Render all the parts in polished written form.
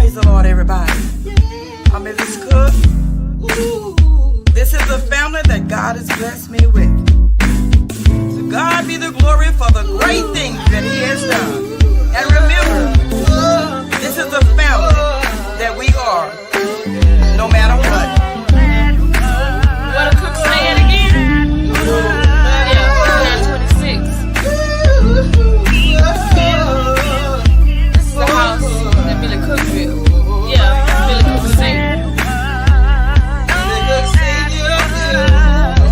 Praise the Lord, everybody. I'm Mrs. Cook. This is the family that God has blessed me with. To God be the glory for the great things that He has done. And remember, this is the family that we are, no matter what. What a Cook say it again? Yeah, 26. This is a house that Billy Cook built. Yeah, Billy Cook say.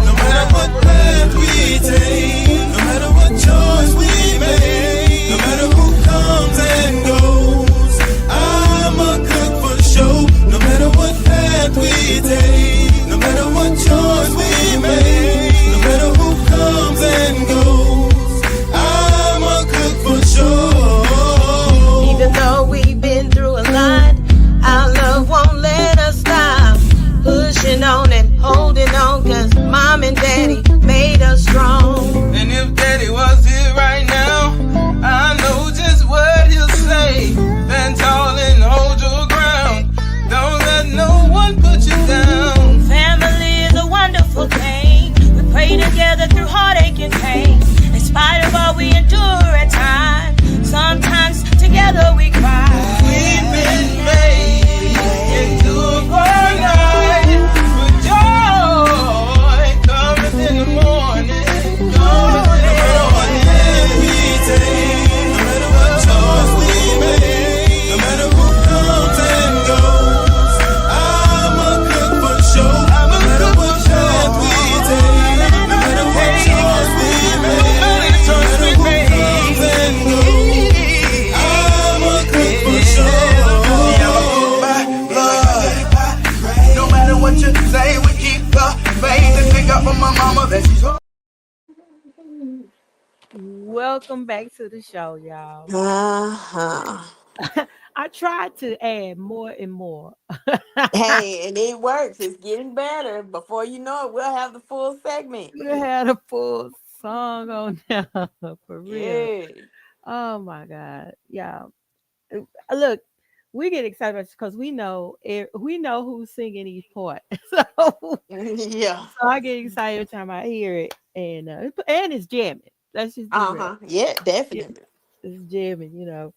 No matter what path we take, no matter what choice we make, no matter who comes and goes, I'm a cook for show. No matter what path we take, no matter what choice we make, no matter who comes and goes, I'm a cook for show. Even though we've been through a lot, our love won't let us stop. Pushing on and holding on, cause mom and daddy made us strong. And if daddy was here right now, I know just what he'll say. Stand tall and hold your ground. Don't let no one put you down. Family is a wonderful thing. We pray together through heartache and pain. In spite of all we endure at times, sometimes together we cry. We've been made into a paradise with joy coming in the morning. No matter what path we take, no matter what choice we make, no matter who comes and goes, I'm a cook for show. No matter what path we take, no matter what choice we make, no matter who comes and goes, I'm a cook for show. No matter what you say, we keep the faith and pick up on my mama that she's. Welcome back to the show, y'all. Uh-huh. I tried to add more and more. Hey, and it works. It's getting better. Before you know it, we'll have the full segment. We had a full song on there for real. Yeah. Oh my God, yeah. Look, we get excited because we know who's singing each part. So Yeah. I get excited every time I hear it, and it's jamming. Let's just be real. Uh-huh. Yeah, Yeah, definitely. it's jamming.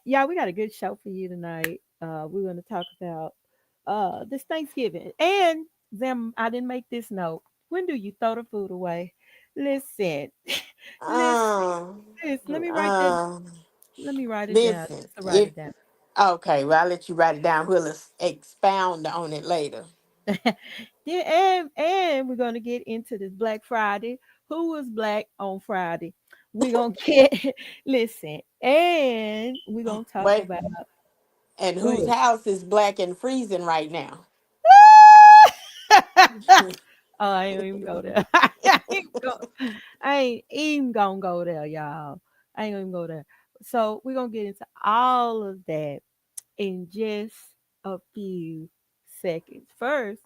Yeah, we got a good show for you tonight. We're going to talk about this Thanksgiving. And Zam, I didn't make this note. When do you throw the food away? Listen, listen, Um, listen. Let me write that. um, Let me write it down. listen, Just to write if it down. okay, well, I'll let you write it down. We'll expound on it later. Yeah, and we're gonna get into this Black Friday. Who was black on Friday? We're gonna get listen, and we're gonna talk Wait, about and whose what? house is black and freezing right now? Oh, I ain't even go there. I ain't even gonna go there, y'all. I ain't gonna even go there. So we're gonna get into all of that in just a few seconds. First,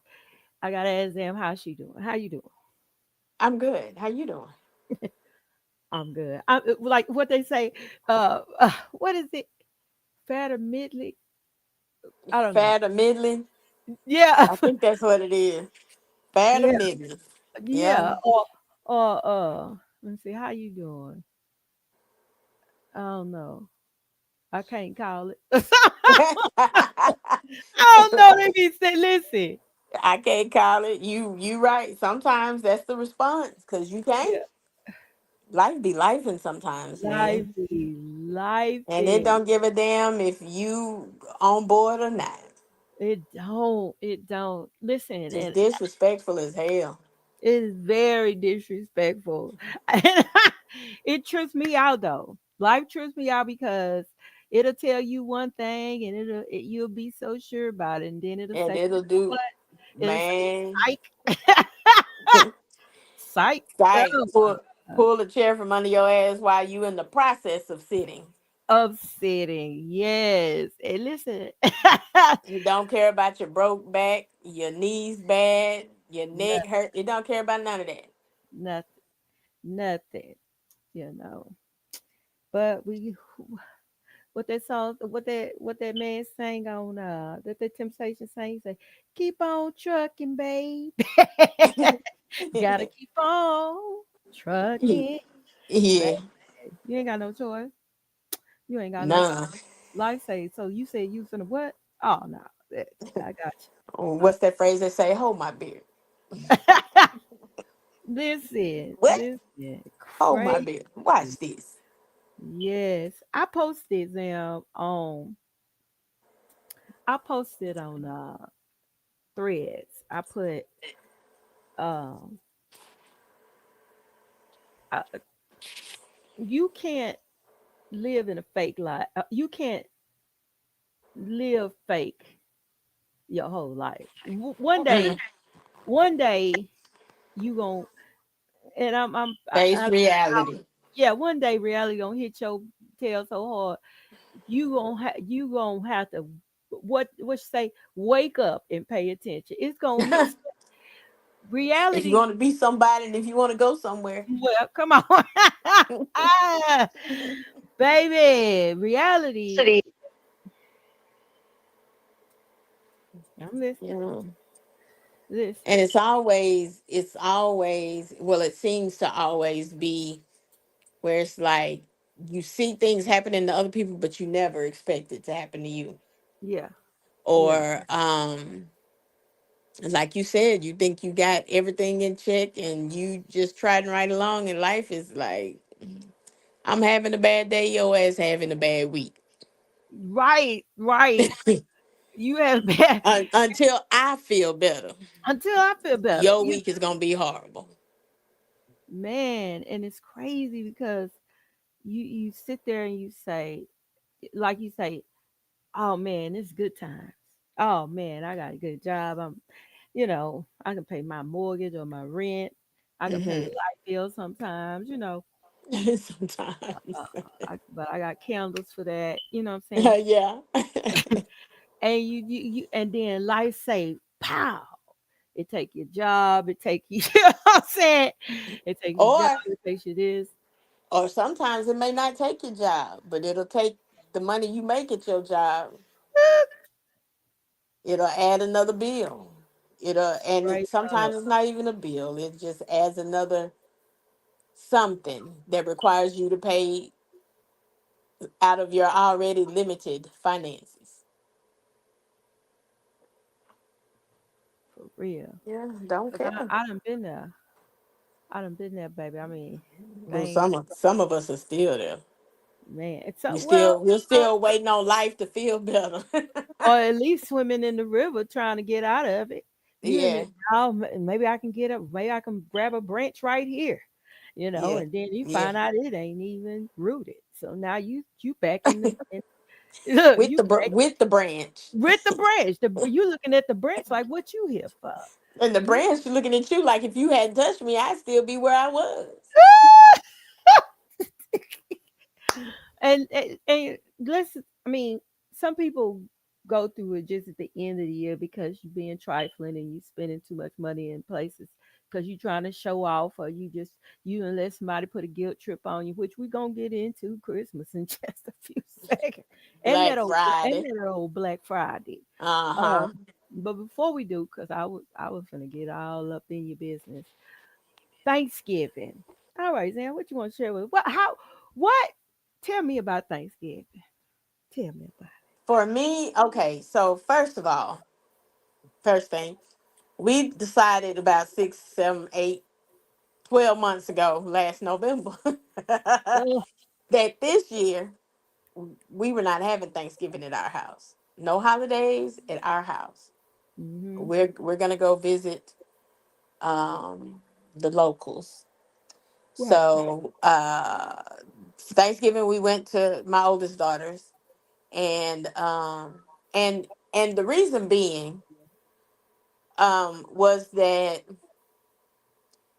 I gotta ask them how she doing. How you doing? I'm good. How you doing? I'm good. I'm like what they say. What is it? Fat or middling? I don't know. Fat or middling? Yeah, I think that's what it is. Fat or yeah, middling? Yeah. yeah. Or let's see. How you doing? I don't know. I can't call it. I don't know. They be saying, listen. I can't call it. You right. Sometimes that's the response because you can't. Yeah, Life be life and sometimes, life man. be life. And it don't give a damn if you on board or not. It don't. It don't. Listen, Just and disrespectful as hell. it is very disrespectful. And it trips me out though. Life trips me out because it'll tell you one thing and you'll be so sure about it, and then it'll And say, it'll you know do, what? It'll say man. psych, psych. Like Oh my God. pull a chair from under your ass while you in the process of sitting. Upsetting, yes. And listen, You don't care about your broke back, your knees bad, your no, neck hurt. It don't care about none of that. nothing, nothing, you know. But what that song, what that man sang on that the Temptation sang. He say, "Keep on trucking, babe. Gotta keep on trucking, babe. Yeah, You ain't got no choice. You ain't got no choice. nah. Life say so. You said you finna what? Oh no, I got you. What's that phrase they say? Hold my beer. Listen, What? listen, Hold my crazy. beer. Watch this. Yes, I posted on threads. I put um I, you can't live in a fake life. You can't live fake your whole life. Mm. One day you gon' and Face reality. yeah. One day reality gonna hit your tail so hard you gonna have to what you say wake up and pay attention. It's gonna hit If you reality. want to be somebody and if you want to go somewhere. Well, come on. Ah, baby, reality. I'm listening. Yeah. And Listen. it's always, well, it seems to always be where it's like you see things happening to other people, but you never expect it to happen to you. Yeah. Yeah. Or, like you said, you think you got everything in check and you just trotting right along, and life is like, I'm having a bad day, your ass having a bad week. Right. Right. You have bad Until I feel better, until I feel better. your You week is gonna be horrible. man, and it's crazy because you sit there and you say, like you say, oh man, it's good times. Oh man, I got a good job. I can pay my mortgage or my rent. I can pay the Hmm. light bill sometimes, Sometimes. uh, but I got candles for that. You know what I'm saying? Yeah. And and then life say, pow, it take your job, it take you, you know what I'm saying? It take your job, or it takes you this. or sometimes it may not take your job, but it'll take the money you make at your job. It'll add another bill. Straight up. Sometimes it's not even a bill. It just adds another something that requires you to pay out of your already limited finances. For real. Yeah, don't 'Cause care. I done been there. I done been there, baby. I mean, Well, things, some of us are still there. man. It's so We well, still we're still waiting on life to feel better. or at least swimming in the river trying to get out of it. You in Yeah, it now, maybe I can get up, maybe I can grab a branch right here, yeah, and then you yeah. find out it ain't even rooted. So now you back look, you back With the branch, with the branch. You looking at the branch like what you here for? and the You branch looking at you like if you hadn't touched me, I'd still be where I was. and let's I mean, some people go through it just at the end of the year because you're being trifling and you spending too much money in places because you're trying to show off or you and let somebody put a guilt trip on you, which we're gonna get into Christmas in just a few seconds. And Black Friday. that old Black Friday. Uh Uh huh. but before we do, because I was gonna get all up in your business. Thanksgiving. All right, Zan, what you want to share with what? Tell me about Thanksgiving. Tell me about For me, okay. So first thing, we decided about 6, 7, 8, 12 months ago, last November, it. that Oh, this year we were not having Thanksgiving at our house. No holidays at our house. mm-hmm. We're gonna go visit the locals. Right. So Thanksgiving we went to my oldest daughter's, and and the reason being was that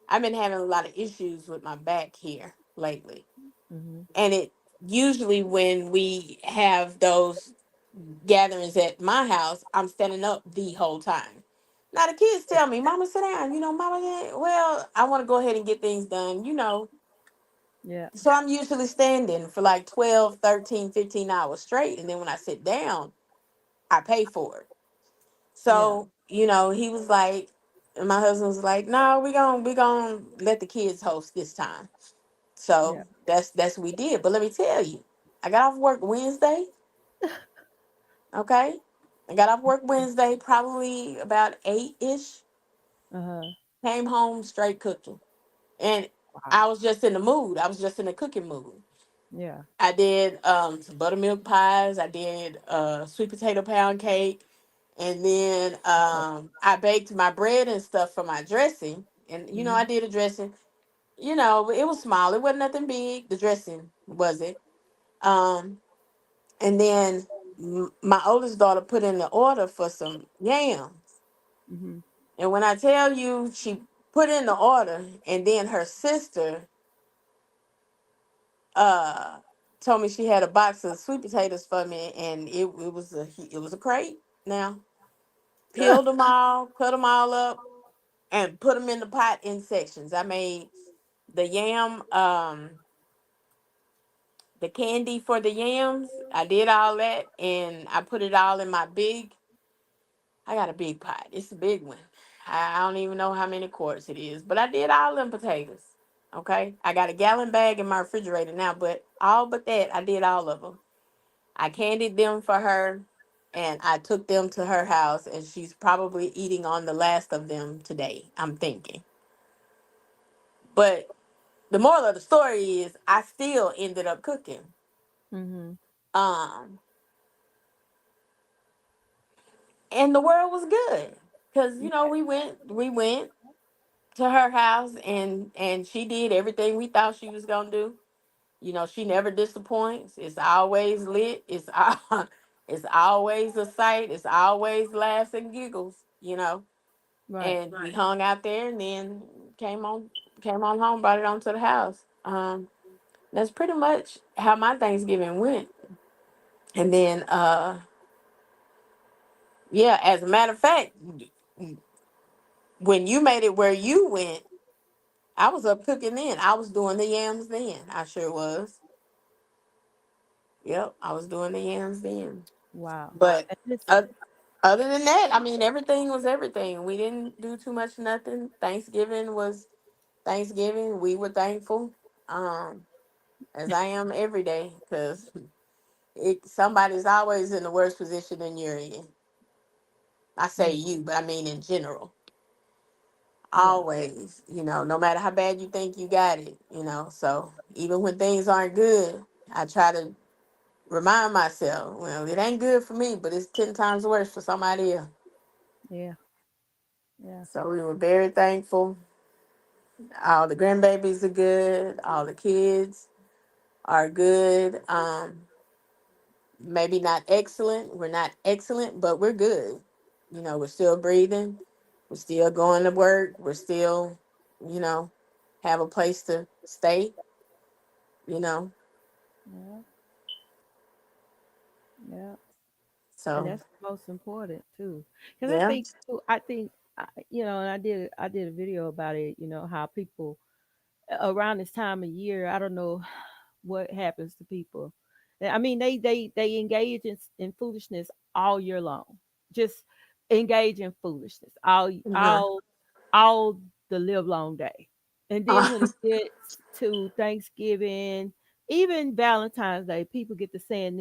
I've been having a lot of issues with my back here lately. Mm-hmm. And it usually when we have those gatherings at my house, I'm standing up the whole time. Now the kids tell me, "Mama, sit down." Mama, well, I want to go ahead and get things done. Yeah. So I'm usually standing for like 12, 13, 15 hours straight. And then when I sit down, I pay for it. Yeah. So, he was like, and my husband was like, no, we gonna let the kids host this time. Yeah. So that's what we did. But let me tell you, I got off work Wednesday. Okay. I got off work Wednesday, probably about 8-ish. Uh-huh. Came home straight cooking. And Wow. I was just in the mood. I was just in the cooking mood. Yeah. I did some buttermilk pies. I did sweet potato pound cake. And then I baked my bread and stuff for my dressing. And, I Mm-hmm. did a dressing. It was small. It wasn't nothing big. The dressing was it. Um, and then my oldest daughter put in the order for some yams. Mm-hmm. And when I tell you she put in the order, and then her sister uh told me she had a box of sweet potatoes for me, and it was a crate. Now peeled them all, cut them all up, and put them in the pot in sections. I made the yam, the candy for the yams. I did all that, and I put it all in my big. I got a big pot. It's a big one. I don't even know how many quarts it is, but I did all them potatoes. Okay, I got a gallon bag in my refrigerator now, but all but that, I did all of them. I candied them for her, and I took them to her house, and she's probably eating on the last of them today, I'm thinking. But the moral of the story is I still ended up cooking. Mm-hmm. Um, and the world was good. Cause we went to her house, and she did everything we thought she was gonna do. She never disappoints. It's always lit. It's always a sight. It's always laughs and giggles. Right. And we hung out there, and then came on came on home, brought it on to the house. That's pretty much how my Thanksgiving went. And then yeah, as a matter of fact, when you made it where you went, I was up cooking then. I was doing the yams then. I sure was. Yep, I was doing the yams then. Wow. But And listen. uh, other than that, I mean, everything was everything. We didn't do too much, nothing. Thanksgiving was Thanksgiving. We were thankful, um, as I am every day, because somebody's always in the worst position than you're in. I say Mm, you, but I mean in general. yeah. Always, no matter how bad you think you got it. So even when things aren't good, I try to remind myself, well, it ain't good for me, but it's 10 times worse for somebody else. Yeah. Yeah. So we were very thankful. All the grandbabies are good. All the kids are good. Maybe not excellent. We're not excellent, but we're good. We're still breathing. We're still going to work. We're still, you know, have a place to stay. You know, Yeah. Yeah. And so that's most important too, because I yeah. think too. I think and I did a video about it. How people around this time of year, I don't know what happens to people. I mean, they engage in foolishness all year long. Just engage in foolishness Uh-huh. all the live long day. And then when Uh, it gets to Thanksgiving, even Valentine's Day, people get to saying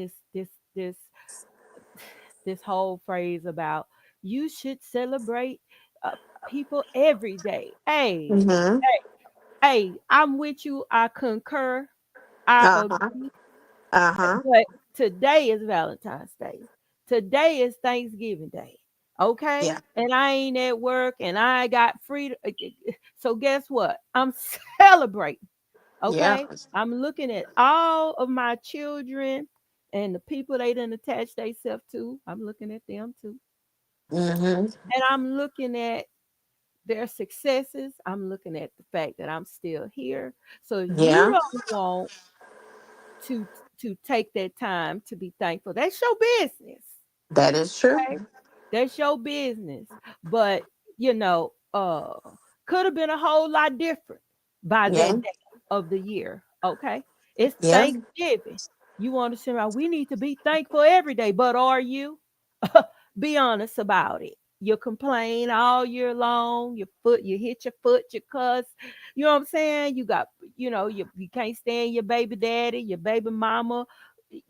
this whole phrase about you should celebrate people every day. Hey, mm-hmm. hey, I'm with you. I concur. I Uh-huh. agree. Uh-huh. But today is Valentine's Day. Today is Thanksgiving Day. Okay? Yeah. And I ain't at work and I got free. So guess what? I'm celebrating. Yeah. Okay? I'm looking at all of my children and the people they didn't attach themselves to. I'm looking at them too. Mm-hmm. And I'm looking at their successes. I'm looking at the fact that I'm still here. So if you Yeah. don't want to take that time to be thankful, that's your business. That is true. Okay? That's your business. But could have been a whole lot different by Yeah. that day of the year. Okay. It's Yeah. Thanksgiving. You want to say, "Well, we need to be thankful every day," but are you? Be honest about it. You complain all year long. You hit your foot, you cuss. You know what I'm saying? You can't stand your baby daddy, your baby mama.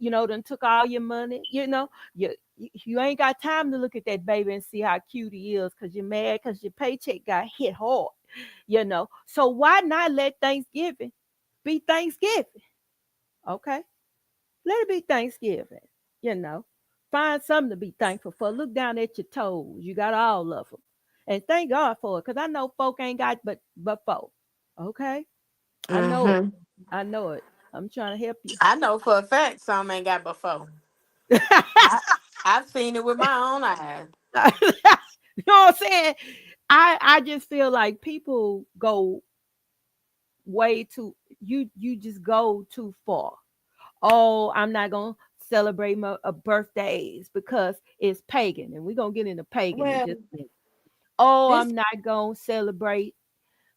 Done took all your money. You ain't got time to look at that baby and see how cute he is because you're mad because your paycheck got hit hard. So why not let Thanksgiving be Thanksgiving? Okay, let it be Thanksgiving. You know, find something to be thankful for. Look down at your toes. You got all of them. And thank God for it. Because I know folk ain't got but four. Okay? I know it. Mm-hmm. I know it. I'm trying to help you. I know for a fact some ain't got before. I, I've seen it with my own eyes. You know what I'm saying? I just feel like people go way too you just go too far. Oh, I'm not gonna celebrate my birthdays because it's pagan, and we're gonna get into pagan in Well, just a minute. Oh, this I'm not gonna celebrate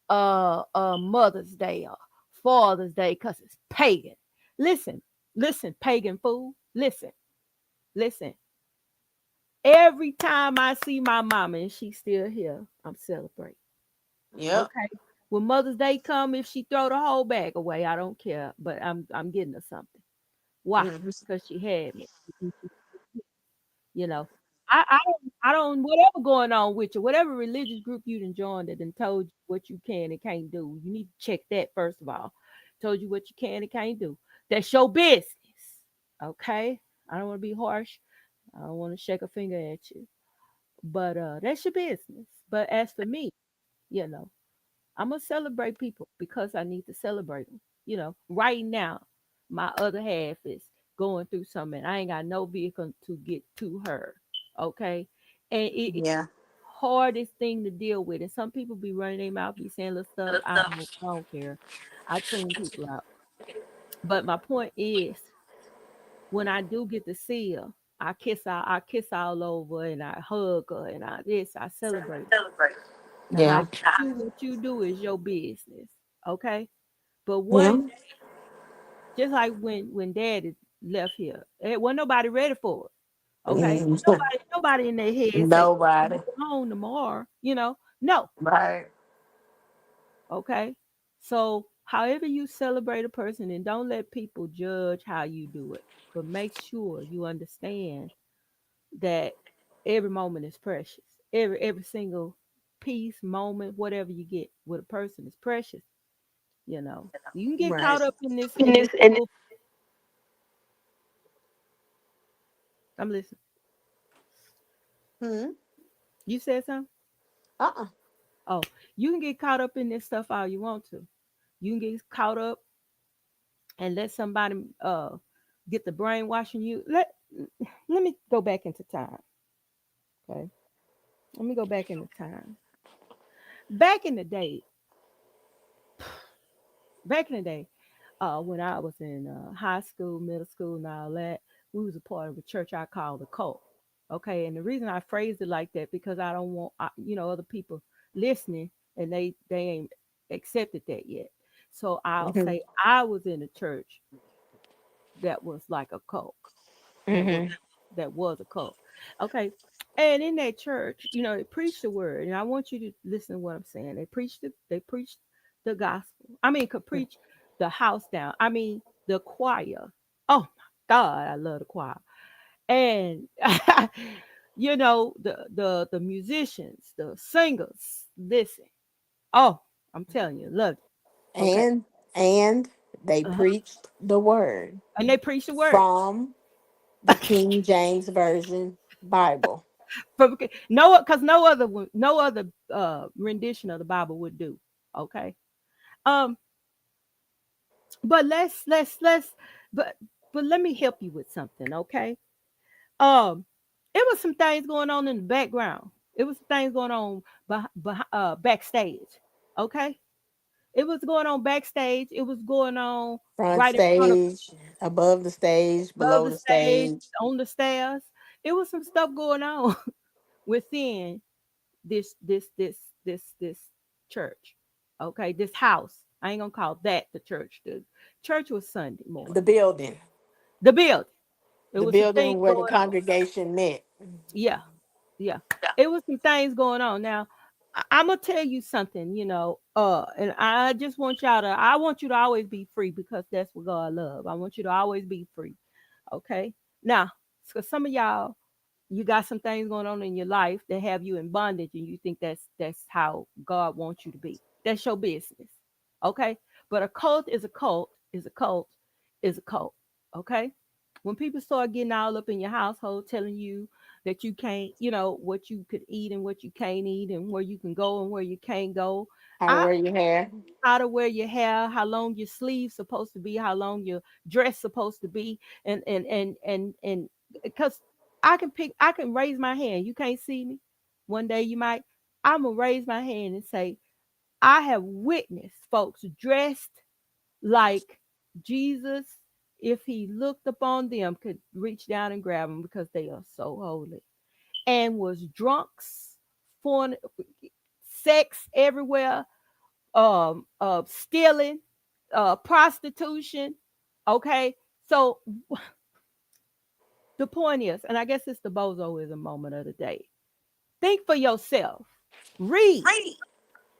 Mother's Day or Father's Day because it's pagan. Listen, listen, pagan fool. Listen. Every time I see my mama and she's still here, I'm celebrating. yep. Okay. When Mother's Day come, if she throw the whole bag away, I don't care. But I'm getting her something. Why? Mhm. Because she had me. You know, I don't whatever going on with you, whatever religious group you done joined that done told you what you can and can't do. You need to check that first of all. Told you what you can and can't do. That's your business. Okay? I don't want to be harsh. I don't want to shake a finger at you. But that's your business. But as for me, you know, I'm gonna celebrate people because I need to celebrate them. Right now, my other half is going through something. I ain't got no vehicle to get to her. Okay, and it's Yeah. hardest thing to deal with. And some people be running their mouth, be saying little stuff. I don't care. I tune people out. But my point is, when I do get to see her, I kiss all over, and I hug her, and I celebrate. Now, how Yeah. you do what you do is your business, okay? But Yeah. one, just like when Daddy left here, it wasn't nobody ready for it, okay? Mhm. Nobody in their head say Nobody. you go home tomorrow, no, Right. okay? So, however you celebrate a person, and don't let people judge how you do it, but make sure you understand that every moment is precious. Every single piece, moment, whatever you get with a person is precious. You can get Right. caught up in this little. I'm listening. Hmm. You said something. Uh-uh. Oh, you can get caught up in this stuff all you want to. You can get caught up and let somebody get the brainwashing you. Let me go back into time. Okay, let me go back into time. Back in the day, back in the day, when I was in high school, middle school, and all that, we was a part of a church I called the cult. Okay, and the reason I phrased it like that because I don't want other people listening and they ain't accepted that yet. So I'll Hmm. say I was in a church that was like a cult. That was Hmm. that was a cult. Okay. And in that church, they preached the word. And I want you to listen to what I'm saying. They preached the gospel. I mean, could preach the house down. I mean, the choir. Oh my God, I love the choir. And the musicians, the singers, listen. Oh, I'm telling you, love it. Okay. And they Uh-huh. preached the word And they preach the word. from the King James Version Bible. Because no other rendition of the Bible would do. Okay. Um, but let's but but let me help you with something, okay? Um, it was some things going on in the background. It was some things going on backstage. Okay. It was going on backstage. It was going on Front right in front of stage, above the stage, above below the the stage, stage. on the stairs. It was some stuff going on within this church. Okay, this house. I ain't gonna call that the church. The church was Sunday The morning. building. The building. It The was some things building where the going on. congregation met. Yeah, yeah. It was some things going on. Now, I'm gonna tell you something, and I just want y'all to. I want you to always be free because that's what God love. I want you to always be free. Okay. Now, so some of y'all, you got some things going on in your life that have you in bondage, and you think that's how God wants you to be. That's your business. Okay. But a cult is a cult. Is a cult. Is a cult. Okay. When people start getting all up in your household, telling you that you can't, what you could eat and what you can't eat, and where you can go and where you can't go, How to I wear your hair. how to wear your hair, how long your sleeves supposed to be, how long your dress supposed to be, and because I can raise my hand. You can't see me. One day you might. I'm gonna raise my hand and say, I have witnessed folks dressed like Jesus, if he looked upon them, could reach down and grab them because they are so holy. And was drunks, forn sex everywhere, stealing, prostitution. Okay, so the point is, and I guess it's the bozoism moment of the day. Think for yourself. Read.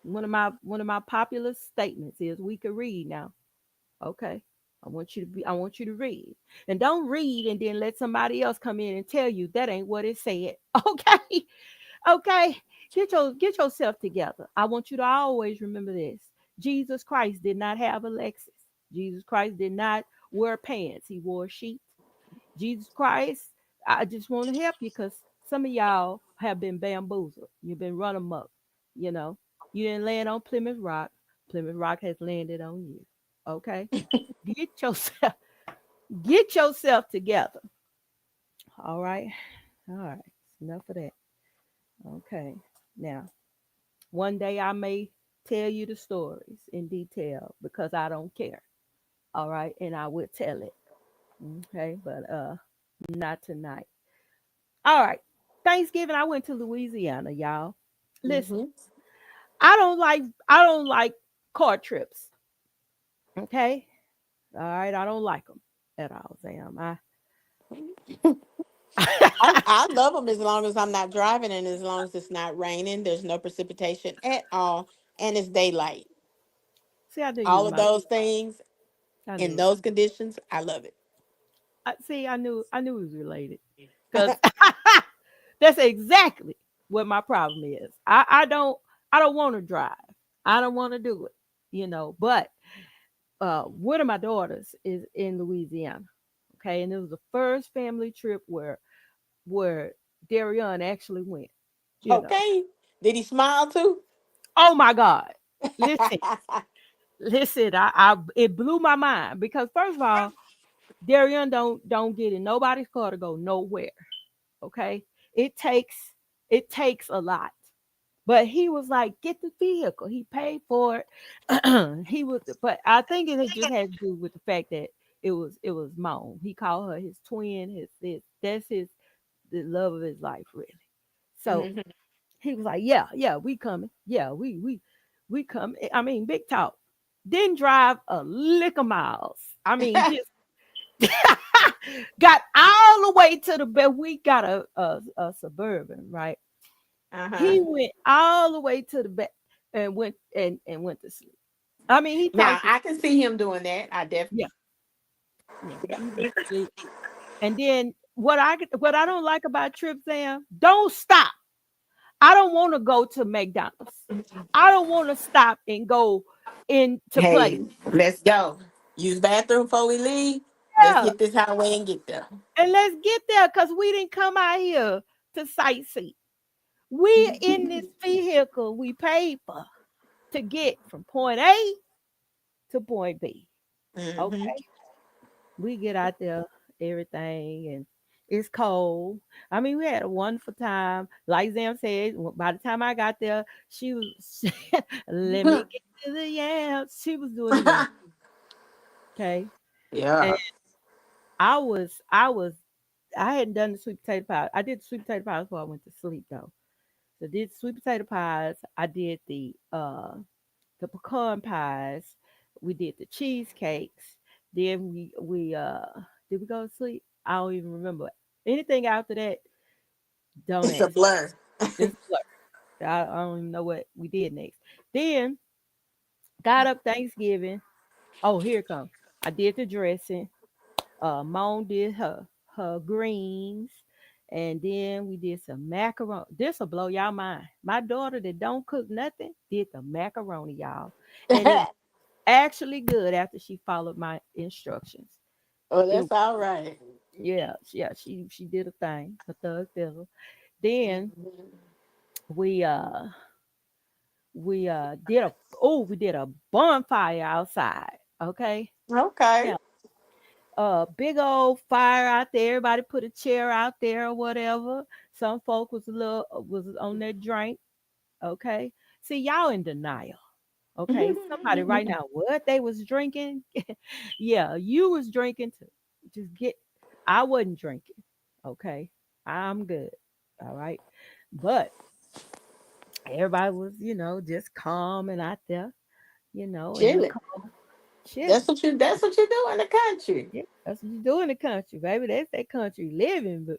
One of my popular statements is we can read now. Okay. I want you to read. And don't read and then let somebody else come in and tell you that ain't what it said. Okay. Okay. Get yourself together. I want you to always remember this. Jesus Christ did not have a Lexus. Jesus Christ did not wear pants. He wore sheets. Jesus Christ, I just want to help you because some of y'all have been bamboozled. You've been run amok. You know, you didn't land on Plymouth Rock. Plymouth Rock has landed on you. Okay, get yourself get yourself together. All right, all right. Enough of that. Okay, now one day I may tell you the stories in detail because I don't care. All right, and I will tell it. Okay, but not tonight. All right. Thanksgiving, I went to Louisiana, y'all. Listen, Hmm. I don't like car trips. Okay? All right, I don't like them at all, Sam. I love them as long as I'm not driving and as long as it's not raining, there's no precipitation at all, and it's daylight. See, I knew you All was of my those things I in knew it. those conditions, I love it. See, I knew it was related. Cuz that's exactly what my problem is. I don't want to drive. I don't want to do it, but one of my daughters is in Louisiana. Okay, and it was the first family trip where Darion actually went. You know, Okay. Did he smile too? oh my God! Listen, listen. I it blew my mind because first of all, Darion don't get in nobody's car to go nowhere. Okay, it takes it takes a lot. But he was like, get the vehicle. He paid for it. He was, but I think it just had to do with the fact that it was Moan. He called her his twin. His that's his the love of his life, really. So Hmm. he was like, yeah, yeah, we coming. Yeah, we come. I mean, big talk. Didn't drive a lick of miles. I mean, just got all the way to the bed. We got a suburban, right? Uh-huh. He went all the way to the back and went to sleep. I mean, he Now talked. I can see him doing that. I definitely. Yeah, yeah, he went to sleep. And then what I don't like about trips, Sam, don't stop. I don't want to go to McDonald's. I don't want to stop and go into play. Hey, let's go. Use bathroom before we leave. Let's Yeah, hit this highway and get there. and let's get there because we didn't come out here to sightsee. We in this vehicle we paid for to get from point A to point B. Hmm. Okay. We get out there, everything, and it's cold. I mean, we had a wonderful time. Like Zam said, by the time I got there, she was, let me get to the yams. She was doing the yams. Okay. And Yeah. I hadn't done the sweet potato pie. I did the sweet potato pies before I went to sleep, though. So I did sweet potato pies. I did the pecan pies. We did the cheesecakes. Then we did we go to sleep? I don't even remember. Anything after that, don't It's a ask. blur. It's a blur. I don't even know what we did next. Then got up Thanksgiving. Oh, here it comes. I did the dressing. Mom did her greens, and then we did some macaroni. This will blow y'all mind. My daughter that don't cook nothing did the macaroni, y'all, and it was actually good after she followed my instructions. Oh, It that's all right. yeah, she did a thing, a thug fizzle. Then we uh we did a we did a bonfire outside. Okay. Okay. Yeah. Big old fire out there. Everybody put a chair out there or whatever. Some folk was a little was on their drink. Okay. See, y'all in denial. Okay. Somebody right now, what they was drinking? Yeah, you was drinking to just get I wasn't drinking. Okay. I'm good. All right. But everybody was, just calm and out there, in the Chilling. car, chilling. That's what you do in the country. Yeah, that's what you do in the country, baby. That's that country living. But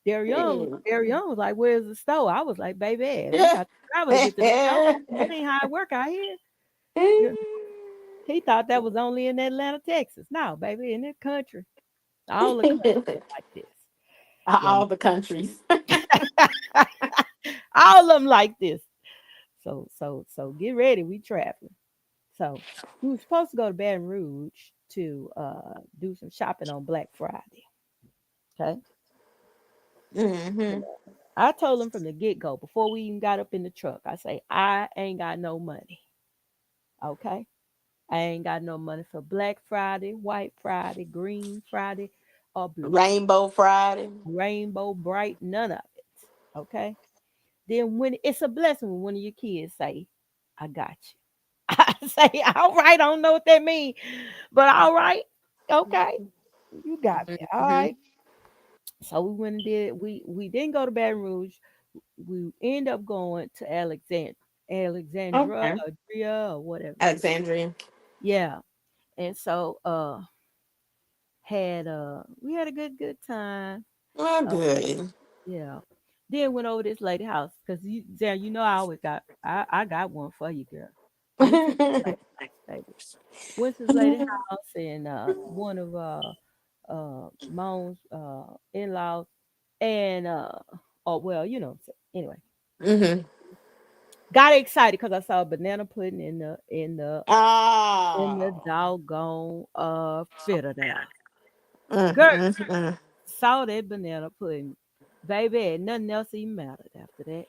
they're young. Yeah. They're young was like, "Where's the store?" I was like, "Baby, we got to travel to get to the store. That ain't how it work out here." Yeah. He thought that was only in Atlanta, Texas. No, baby, in this country, all the country like this. Yeah, All the countries. all of them like this. So get ready. We traveling. So we were supposed to go to Baton Rouge to do some shopping on Black Friday. Okay. Hmm. I told him from the get go, before we even got up in the truck, I say, I ain't got no money. Okay. I ain't got no money for Black Friday, White Friday, Green Friday, or Blue Friday. Rainbow Friday. Rainbow, bright, none of it. Okay. Then when it's a blessing when one of your kids say, I got you. I say, all right, I don't know what that means, but all right. Okay. You got me. All right. Hmm. So we went and did it. We didn't go to Baton Rouge. We end up going to Alexandra, Okay. Adria, or whatever it is. Alexandria. Yeah. And so had we had a good time. Oh, Uh good. yeah. Then went over this lady house because I always I got one for you, girl. Went to this lady house, baby. Went to this lady house and one of mom's in-laws and oh well, anyway. Hmm. Got excited because I saw banana pudding in the Oh. doggone fitter there. Girl, Mm. saw that banana pudding. Baby, ain't nothing else even mattered after that.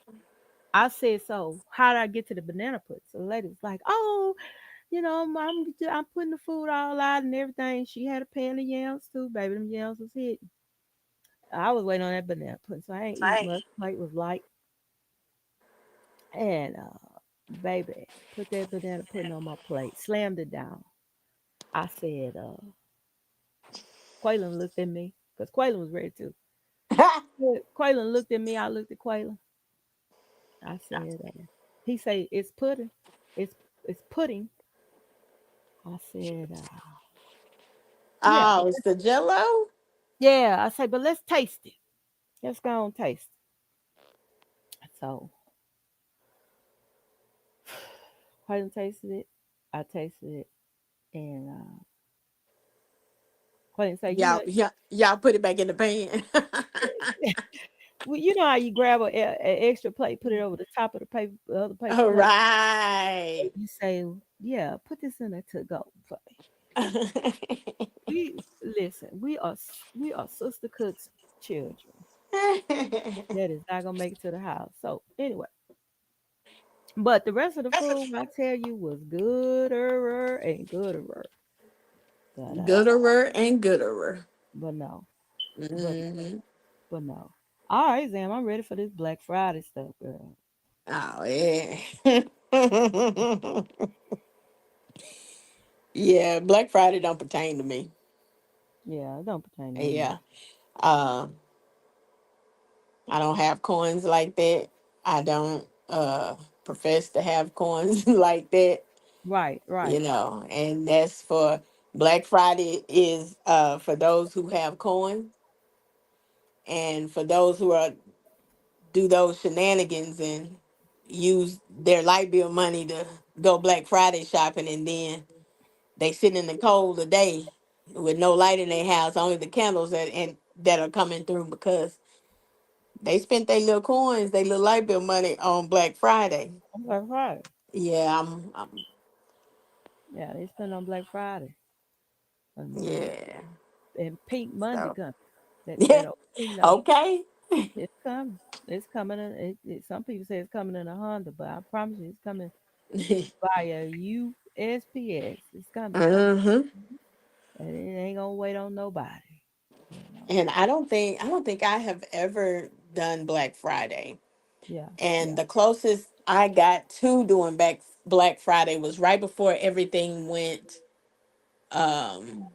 I said, so how did I get to the banana pudding? So the lady was like, oh, I'm putting the food all out and everything. She had a pan of yams too, baby. Them yams was hitting. I was waiting on that banana pudding, so I ain't eat much. Plate was light. And baby, put that banana pudding on my plate, slammed it down. I said, Quaylen looked at me because Quaylen was ready too. Quaylen looked at me. I looked at Quaylen. I said, he said, it's pudding. It's pudding. I said, yeah, Oh, it's the Jello. yeah. I said, but let's taste it. Let's go and taste it. So Quaylen tasted it. I tasted it. And Quaylen said, Y'all put it back in the pan. well, you know how you grab a extra plate, put it over the top of the other paper All plate. right. You say, yeah, put this in there to go for me. We listen. We are sister cooks children. That is not gonna make it to the house. So anyway, but the rest of the food I tell you was gooder and gooder. But Gooderer and gooderer. but no, but Hmm. but no. All right, Zam, I'm ready for this Black Friday stuff, girl. Oh yeah. Yeah, Black Friday don't pertain to me. Yeah, it don't pertain to me Yeah. neither. Uh, I don't have coins like that. I don't profess to have coins like that. Right, right. And that's for Black Friday is for those who have coins, and for those who are do those shenanigans and use their light bill money to go Black Friday shopping, and then they sit in the cold a day with no light in their house, only the candles that are coming through because they spent their little coins, their little light bill money on Black Friday. Black Friday. Yeah, Yeah, they spend on Black Friday. And yeah. and Pink Monday So coming. That yeah, old, okay. it's coming. It's coming in. Some people say it's coming in a Honda, but I promise you, it's coming via USPS. It's coming, Hmm. and it ain't gonna wait on nobody. You know. And I don't think I have ever done Black Friday. Yeah, And yeah, the closest I got to doing Black Friday was right before everything um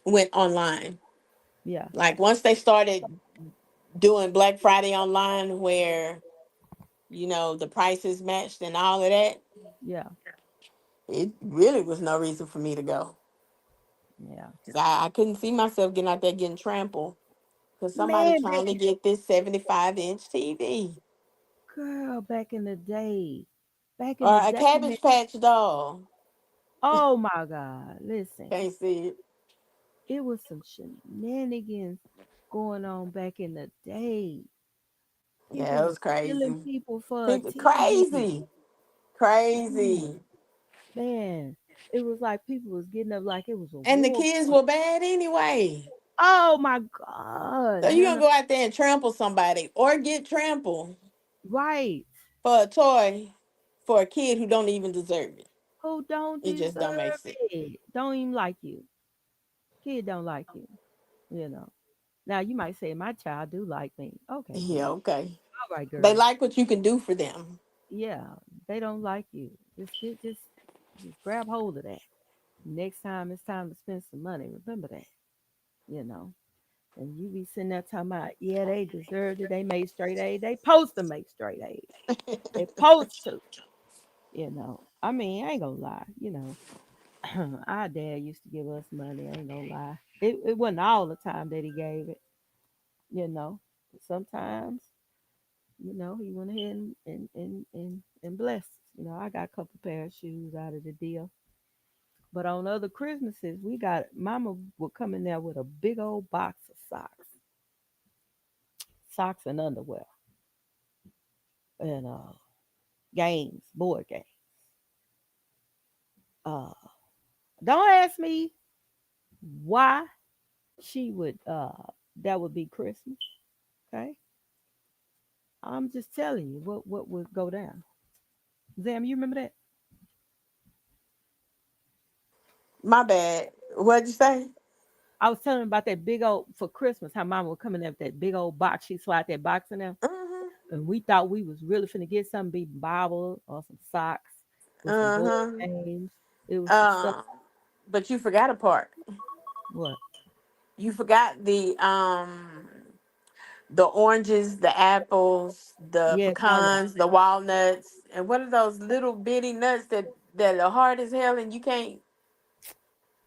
went online. yeah, Like once they started doing Black Friday online where, the prices matched and all of that, yeah, it really was no reason for me to go. yeah. 'Cause I couldn't see myself getting out there getting trampled because somebody Man, trying to get this 75-inch TV girl, back in or the a day, man. Cabbage Patch doll. Oh my God! Listen, Can't see it. it was some shenanigans going on back in the day. Yeah, People it were was killing crazy. people for a People TV. crazy. Man, Crazy. man, it was like people was getting up like it was a And the war. kids were bad anyway. Oh my God! So you're No, gonna no, go out there and trample somebody or get trampled right. for a toy for a kid who don't even deserve it. Who don't It just don't make deserve sense. it? Don't even like you. Kid don't like you. You know. Now you might say my child do like me. Okay, Yeah, girl. okay. All right, They girl. like what you can do for them. Yeah, they don't like you. Just grab hold of that. Next time it's time to spend some money, remember that. You know. And you be sitting there talking about, yeah, they deserved it. They made straight A. They supposed to make straight A. They supposed to. You know. I mean, I ain't gonna lie. Our dad used to give us money. I ain't gonna lie. It wasn't all the time that he gave it. You know. Sometimes, he went ahead and blessed us. I got a couple pair of shoes out of the deal. But on other Christmases, Mama would come in there with a big old box of socks and underwear, and board games. Uh, don't ask me why she would. That would be Christmas. Okay, I'm just telling you what would go down. Zam, you remember that? My bad. What'd you say? I was telling him about that big old for Christmas. How Mama would come in there with that big old box. She slide that box in there, Uh-huh. and we thought we was really finna get something, be Bible or some socks with some board Uh-huh. games. It was some stuff. Uh, but you forgot a part. What? You forgot the oranges, the apples, the Yes, all that. pecans, the walnuts, and what are those little bitty nuts that are hard as hell and you can't.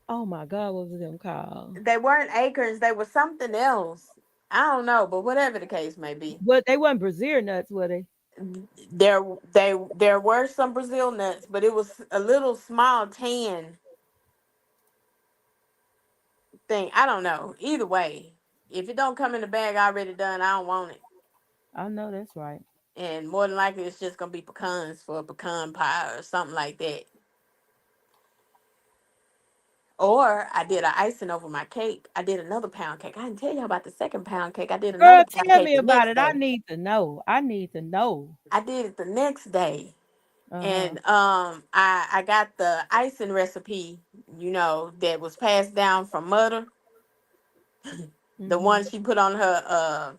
Oh my God, what was them called? They weren't acorns, they were something else. I don't know, but whatever the case may be. But they weren't Brazil nuts, were they? There were some Brazil nuts, but it was a little small tan thing. I don't know. Either way, if it don't come in the bag already done, I don't want it. I know that's right. And more than likely, it's just gonna be pecans for a pecan pie or something like that. Or I did an icing over my cake. I did another pound cake. I didn't tell you about the second pound cake. I did Girl, another pound tell cake me the about next it. I day. need to know. I need to know. I did it the next day. Uh huh. And I got the icing recipe, that was passed down from mother. The Hmm. one she put on her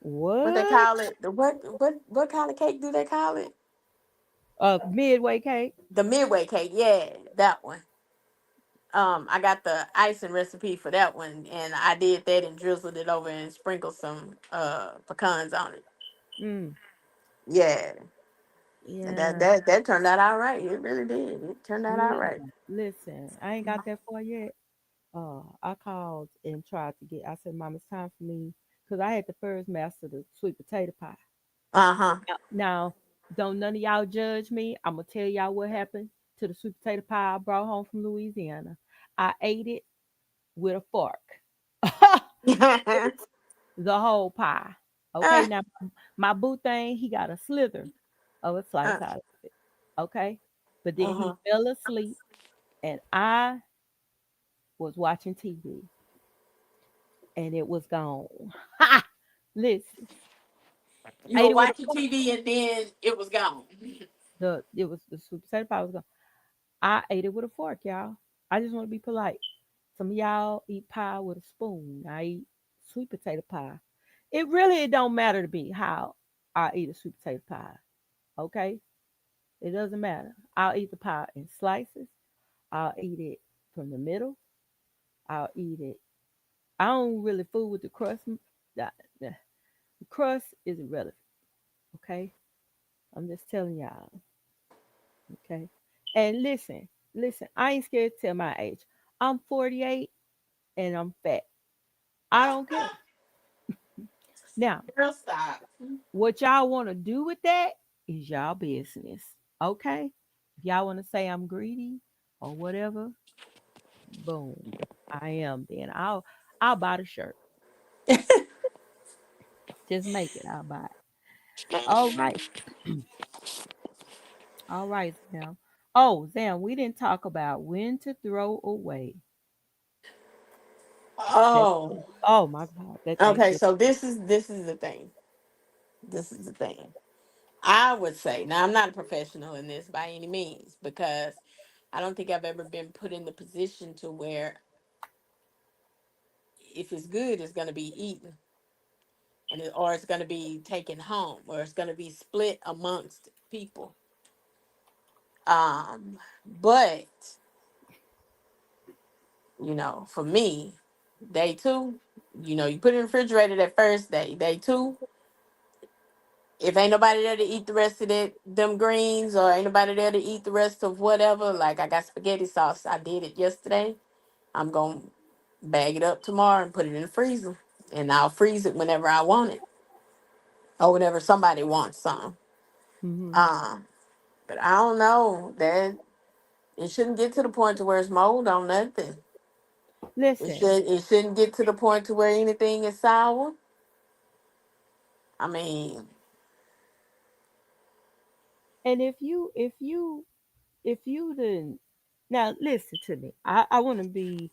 what they What? call it? The what kind of cake do they call it? Midway cake. The midway cake, yeah, that one. I got the icing recipe for that one, and I did that and drizzled it over and sprinkled some pecans on it. Mm. Yeah, And Yeah. that turned out all right. It really did. It turned out all right. Listen, listen. I ain't got that far yet. I called and tried to get. I said, "Mom, it's time for me," because I had the first master the sweet potato pie. Uh-huh. Now, don't none of y'all judge me. I'm gonna tell y'all what happened to the sweet potato pie I brought home from Louisiana. I ate it with a fork. The whole pie. Okay, uh, now my boo thing, he got a slither of a slice uh, out of it. Okay, but then he uh-huh. fell asleep, and I was watching TV, and it was gone. Ha! Listen, You I ate were it with a watching fork. TV and then it was gone. The it was the sweet potato pie was gone. I ate it with a fork, y'all. I just want to be polite. Some of y'all eat pie with a spoon. I eat sweet potato pie. It don't matter to me how I eat a sweet potato pie. Okay? It doesn't matter. I'll eat the pie in slices. I'll eat it from the middle. I'll eat it. I don't really fool with the crust. The crust is irrelevant. Okay? I'm just telling y'all. Okay? And listen, I ain't scared to tell my age. I'm 48 and I'm fat. I don't care. Now, Girl, stop. what y'all want to do with that is y'all business. Okay? If y'all want to say I'm greedy or whatever, boom. I am. Then I'll buy the shirt. Just make it. I'll buy it. All right. All right, Zam. Oh, Zam, we didn't talk about when to throw away. That Oh. oh my God. That Okay, Thanksgiving. so this is the thing. This is the thing. I would say, now I'm not a professional in this by any means, because I don't think I've ever been put in the position to where if it's good, it's going to be eaten, or it's going to be taken home, or it's going to be split amongst people. But for me, day two, you put it in the refrigerator that first day. Day two, if ain't nobody there to eat the rest of them greens, or ain't nobody there to eat the rest of whatever, like I got spaghetti sauce, I did it yesterday. I'm gonna bag it up tomorrow and put it in the freezer, and I'll freeze it whenever I want it, or whenever somebody wants some. Hmm. Um, but I don't know that it shouldn't get to the point to where it's mold on nothing. Listen, It shouldn't get to the point to where anything is sour. I mean, and if you didn't now listen to me. I want to be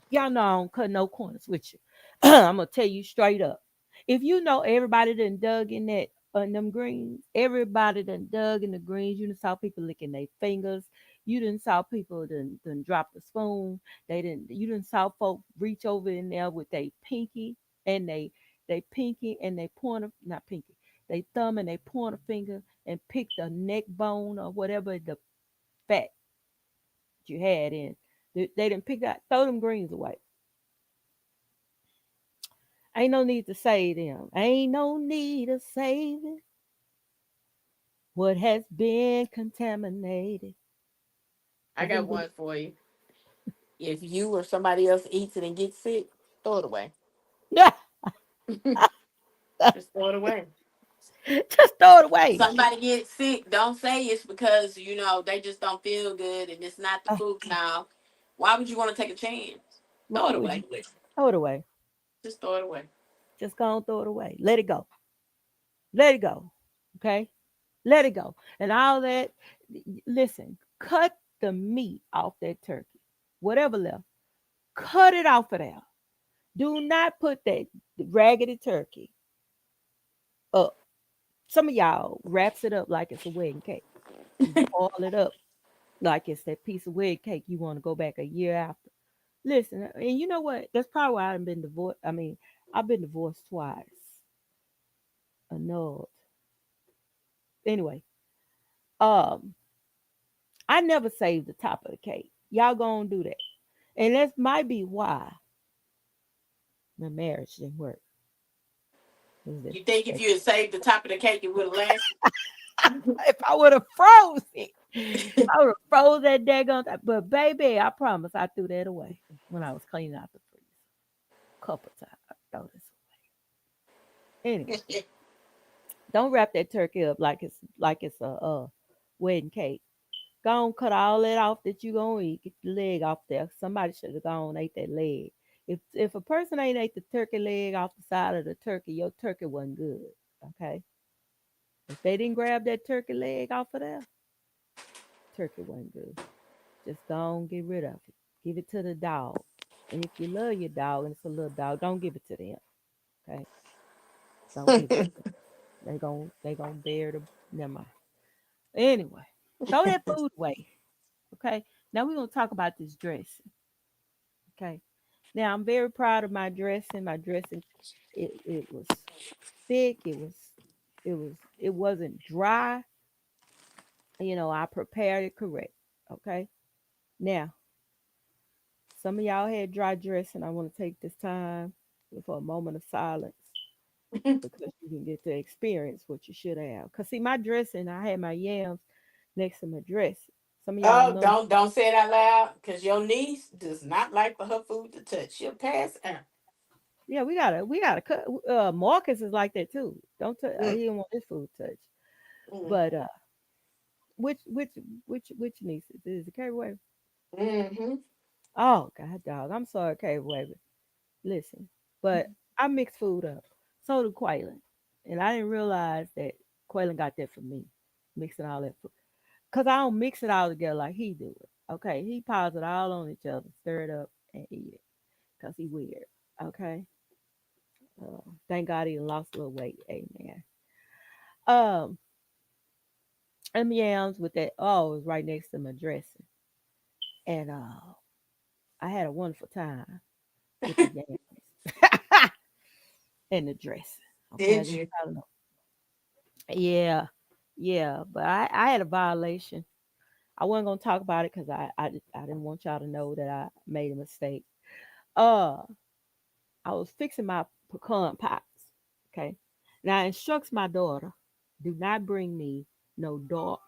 y'all know I don't cut no corners with you. I'm gonna tell you straight up. If you know everybody done dug in that them greens, everybody done dug in the greens. You done saw people licking their fingers. You done saw people done drop the spoon. They didn't. You done saw folk reach over in there with their pinky and they pinky and they pointer not pinky. They thumb and they pointer finger and pick the neck bone or whatever the fat you had in. They didn't pick that. Throw them greens away. Ain't no need to save them. Ain't no need of saving what has been contaminated. I Cause got them one for you. If you or somebody else eats it and gets sick, throw it away. Just throw it away. just throw it away. Somebody gets sick, don't say it's because they just don't feel good and it's not the Uh, food. Now, why would you want to take a chance? Throw it would you away. throw it away? Just throw it away. Just go and throw it away. Let it go. Let it go. Okay? Let it go. And all that, listen, cut the meat off that turkey. Whatever left, cut it off of there. Do not put that raggedy turkey up. Some of y'all wraps it up like it's a wedding cake. You boil it up like it's that piece of wedding cake you want to go back a year after. Listen, and you know what? That's probably why I've been divorced. I mean, I've been divorced twice, annulled. Anyway, um, I never saved the top of the cake. Y'all gonna do that, and that might be why the marriage didn't work. What is this? You think if you had saved the top of the cake, it would have lasted? If I would have froze it, I would have froze that daggone. But baby, I promise I threw that away when I was cleaning out the freezer. Couple times I throw this away. Anyway, don't wrap that turkey up like it's a wedding cake. Go on, cut all that off that you gonna eat. Get the leg off there. Somebody should have gone and ate that leg. If a person ain't ate the turkey leg off the side of the turkey, your turkey wasn't good. Okay. If they didn't grab that turkey leg off of there, turkey wasn't good. Just go on, get rid of it. Give it to the dog. And if you love your dog and it's a little dog, don't give it to them. Okay. Don't give it to them. They gonna bear the never mind. Anyway, throw that food away. Okay. Now we're gonna talk about this dressing. Okay. Now I'm very proud of my dressing. My dressing, it was thick. It wasn't dry. I prepared it correct. Okay. Now some of y'all had dry dressing. I want to take this time for a moment of silence because you can get to experience what you should have. Cause see, my dressing, I had my yams next to my dressing. Some of y'all don't Oh, know. don't say it out loud, because your niece does not like for her food to touch. She'll pass out. Yeah, we gotta cut. Marcus is like that too. Don't touch. Mm, He don't want his food touched. mm, But which which which niece is it? Carrie Waver? mm-hmm. Oh God, dog. I'm sorry, Carrie Waver. Listen, but I mix food up. So do Quaylen, and I didn't realize that Quaylen got that from me, mixing all that food. Cause I don't mix it all together like he do it. Okay, he piles it all on each other, stir it up, and eat it. Cause he weird. Okay. Thank God he lost a little weight. Amen. Um, them yams with that oh it was right next to my dressing, and I had a wonderful time with the yams and the dressing. Okay, I Did just you? I don't know. Yeah, yeah, but I had a violation. I wasn't gonna talk about it because I didn't want y'all to know that I made a mistake. Uh, I was fixing my pecan pies. Okay, now I instructs my daughter, do not bring me no dark.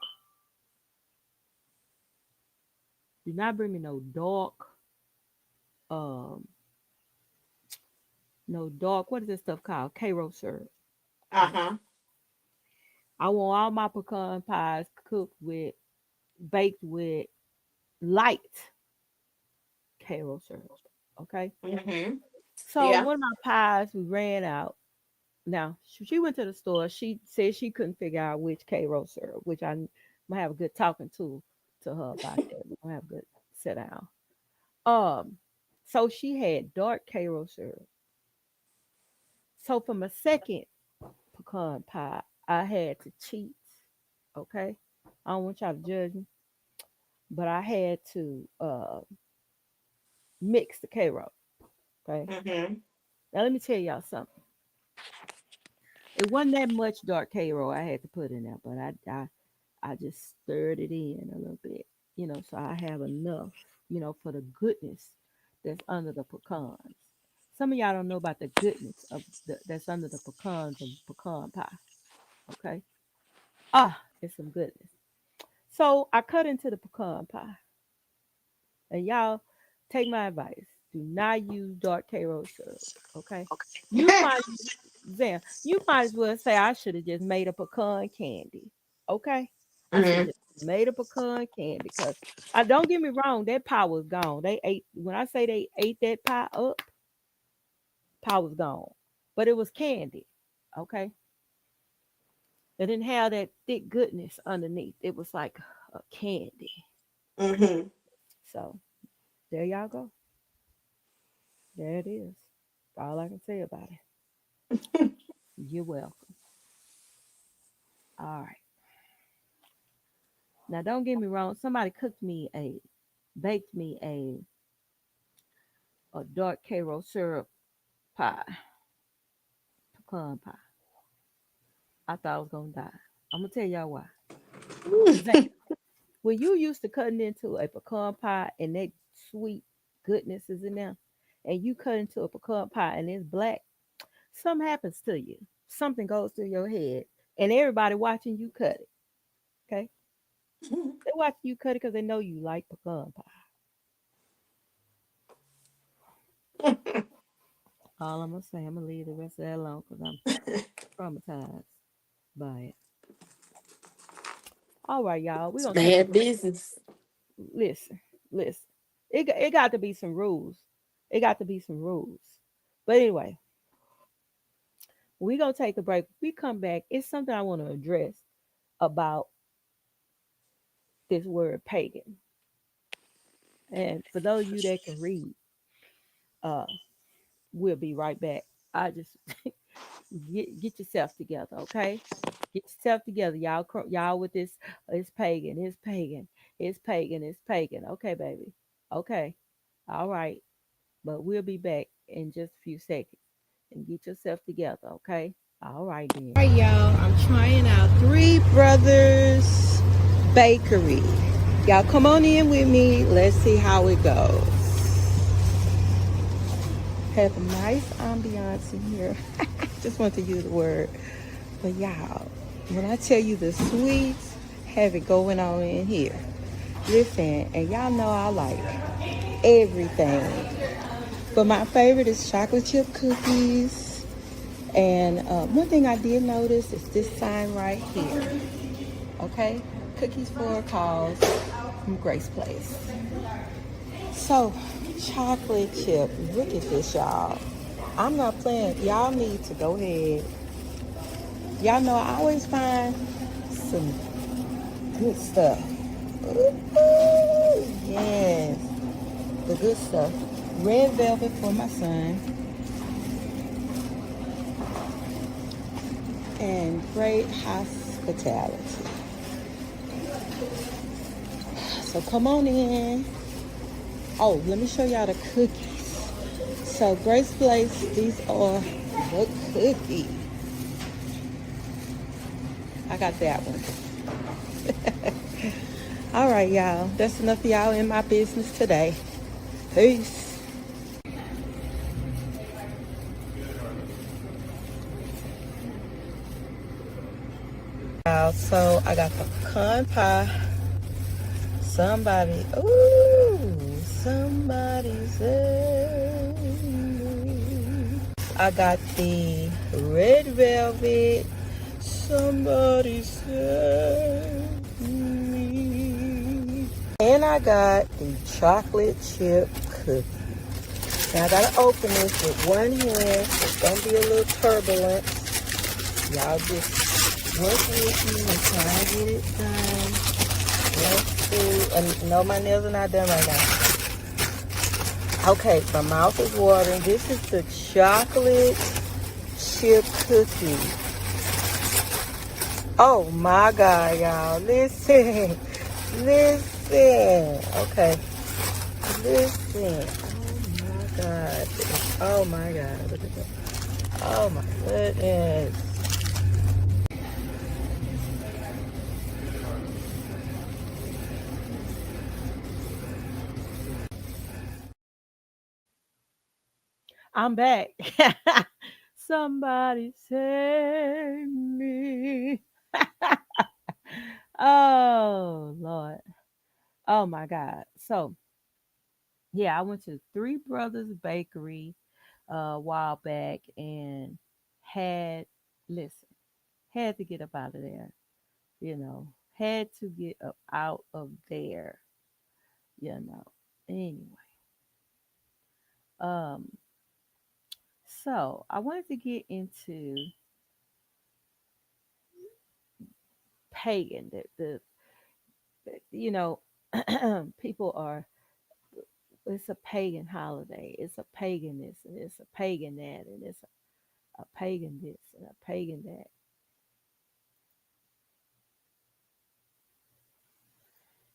Do not bring me um, no dark. What is this stuff called? Karo syrup. Okay, Uh-huh. I want all my pecan pies cooked with, baked with light Karo syrup. Okay, Mm-hmm. so Yeah. one of my pies we ran out. Now she went to the store. She said she couldn't figure out which Karo syrup, which I'm gonna have a good talking to her about that. We're gonna have a good sit down. Um, so she had dark Karo syrup. So for my second pecan pie, I had to cheat. Okay, I don't want y'all to judge me, but I had to mix the Karo. Okay, Mm-hmm. now let me tell y'all something. It wasn't that much dark Karo I had to put in there, but I just stirred it in a little bit, so I have enough, for the goodness that's under the pecans. Some of y'all don't know about the goodness that's under the pecans of pecan pie. Okay. Ah, it's some goodness. So I cut into the pecan pie. And y'all take my advice. Do not use dark Karo syrup. Okay. You might Zam, you might as well say I should have just made a pecan candy. Okay. I should have Mm-hmm. just made a pecan candy because I don't get me wrong, that pie was gone. They ate when I say they ate that pie was gone. But it was candy. Okay. It didn't have that thick goodness underneath. It was like a candy. Mm-hmm. So there y'all go. There it is. All I can say about it. You're welcome. All right. Now don't get me wrong. Somebody baked me a dark Karo syrup pie, pecan pie. I thought I was gonna die. I'm gonna tell y'all why. Zam, when you used to cutting into a pecan pie and that sweet goodness is in there, and you cut into a pecan pie and it's black, something happens to you. something goes through your head, and everybody watching you cut it. Okay, they watching you cut it because they know you like pecan pie. All I'm gonna say, I'm gonna leave the rest of that alone because I'm traumatized by it. All right, y'all, we're It's gonna take a bad break. business. Listen, listen. It got to be some rules. It got to be some rules. But anyway, we're gonna take a break. We come back. It's something I want to address about this word pagan. And for those of you that can read, uh, we'll be right back. I just get yourself together, okay? Get yourself together, y'all. Y'all with this, it's pagan, it's pagan, it's pagan, it's pagan. Okay, baby. Okay, all right. But we'll be back in just a few seconds. And get yourself together, okay? All right then. All right, y'all. I'm trying out Three Brothers Bakery. Y'all come on in with me. Let's see how it goes. Have a nice ambiance in here. Just want to use the word. But y'all, when I tell you the sweets have it going on in here. Listen, and y'all know I like everything. But my favorite is chocolate chip cookies. And one thing I did notice is this sign right here. Okay? Cookies for a cause from Grace Place. So, chocolate chip. Look at this, y'all. I'm not playing. Y'all need to go ahead. Y'all know I always find some good stuff. Ooh, yes, the good stuff. Red velvet for my son. And great hospitality. So come on in. Oh, let me show y'all the cookies. So Grace Place, these are the cookies. I got that one. All right, y'all. That's enough of y'all in my business today. Peace. So I got the pecan pie. Somebody said. I got the red velvet. Somebody said me. And I got the chocolate chip cookie. Now I gotta open this with one hand. It's gonna be a little turbulent. Y'all just work with me and try and get it done. Let's see. And no, my nails are not done right now. Okay, my mouth is watering. This is the chocolate chip cookie. Oh my God, y'all. Listen. Listen. Okay. Listen. Oh my God. Oh my God. Look at that. Oh my goodness. I'm back. Somebody save me. Oh Lord. Oh my God. So yeah, I went to Three Brothers Bakery a while back and had listen, had to get up out of there, had to get up out of there, you know. Anyway, um, so I wanted to get into pagan. You know, people are. It's a pagan holiday. It's a pagan this and it's a pagan that and it's a pagan this and a pagan that.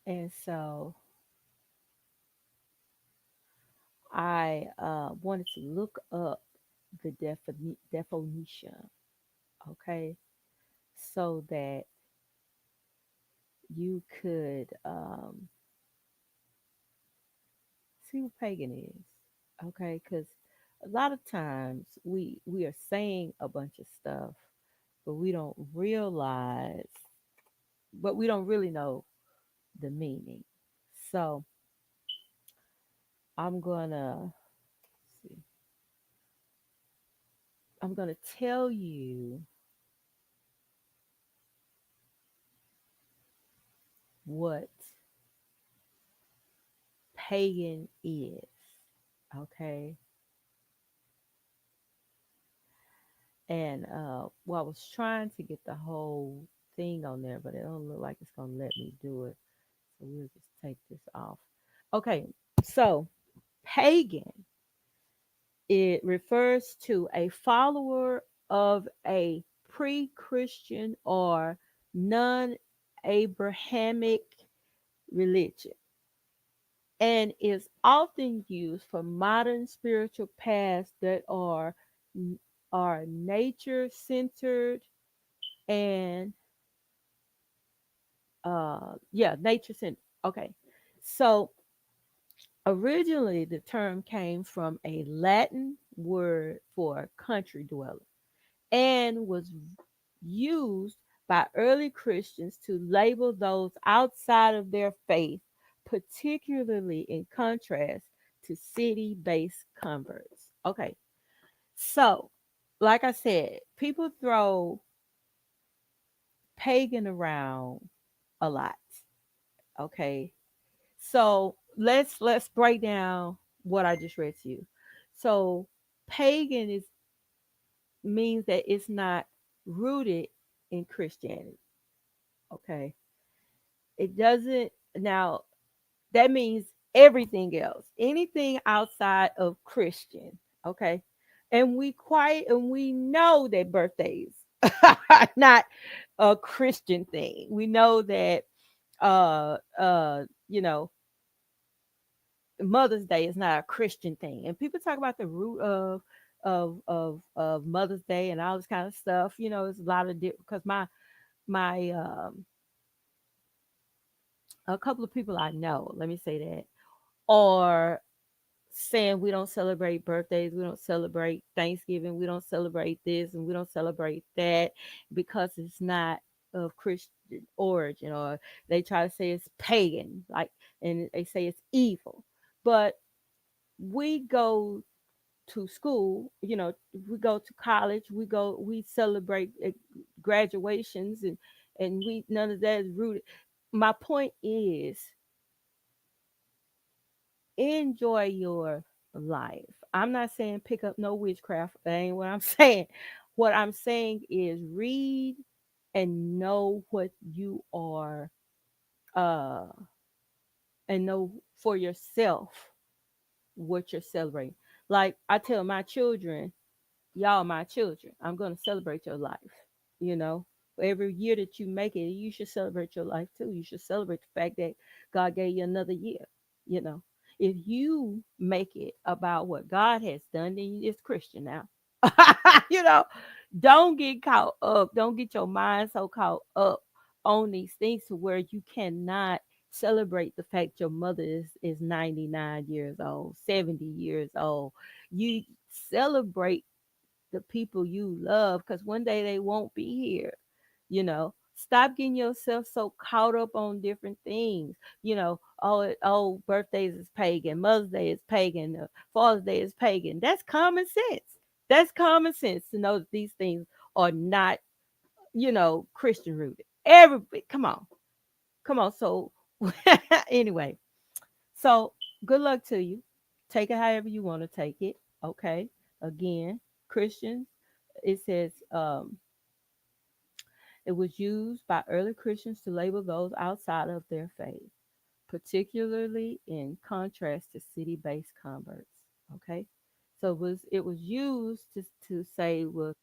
And so I wanted to look up the definition, okay, so that you could see what pagan is, okay, because a lot of times we are saying a bunch of stuff, but we don't realize, but we don't really know the meaning. So I'm gonna see. I'm gonna tell you what pagan is. Okay. And well, I was trying to get the whole thing on there, but it don't look like it's gonna let me do it. So we'll just take this off. Okay, so pagan, it refers to a follower of a pre-Christian or non-Abrahamic religion, and is often used for modern spiritual paths that are nature centered and yeah, nature centered. Okay. So originally the term came from a Latin word for country dweller and was used by early Christians to label those outside of their faith, particularly in contrast to city based converts. Okay, so like I said, people throw pagan around a lot. Okay, so let's break down what I just read to you. So pagan is means that it's not rooted in Christianity. Okay. It doesn't now that means everything else, anything outside of Christian. Okay. And we know that birthdays are not a Christian thing. We know that you know, Mother's Day is not a Christian thing. And people talk about the root of Mother's Day and all this kind of stuff. You know, it's a lot of because my a couple of people I know, let me say that, are saying we don't celebrate birthdays, we don't celebrate Thanksgiving, we don't celebrate this and we don't celebrate that because it's not of Christian origin, or they try to say it's pagan, like, and they say it's evil. But we go to school, you know, we go to college, we celebrate graduations, and we none of that is rooted. My point is, enjoy your life. I'm not saying pick up no witchcraft. That ain't what I'm saying. What I'm saying is read and know what you are, uh, and know for yourself what you're celebrating. Like I tell my children, y'all my children, I'm going to celebrate your life. You know, every year that you make it, you should celebrate your life too. You should celebrate the fact that God gave you another year. You know, if you make it about what God has done, then it's Christian now. You know, don't get caught up, don't get your mind so caught up on these things to where you cannot celebrate the fact your mother is 99 years old, 70 years old. You celebrate the people you love because one day they won't be here. You know, stop getting yourself so caught up on different things. You know, oh, birthdays is pagan, Mother's Day is pagan, Father's Day is pagan. That's common sense. That's common sense to know that these things are not, you know, Christian rooted. Every come on, come on. So anyway, so good luck to you. Take it however you want to take it. Okay. Again, Christians, it says it was used by early Christians to label those outside of their faith, particularly in contrast to city-based converts. Okay. So it was used to say, well,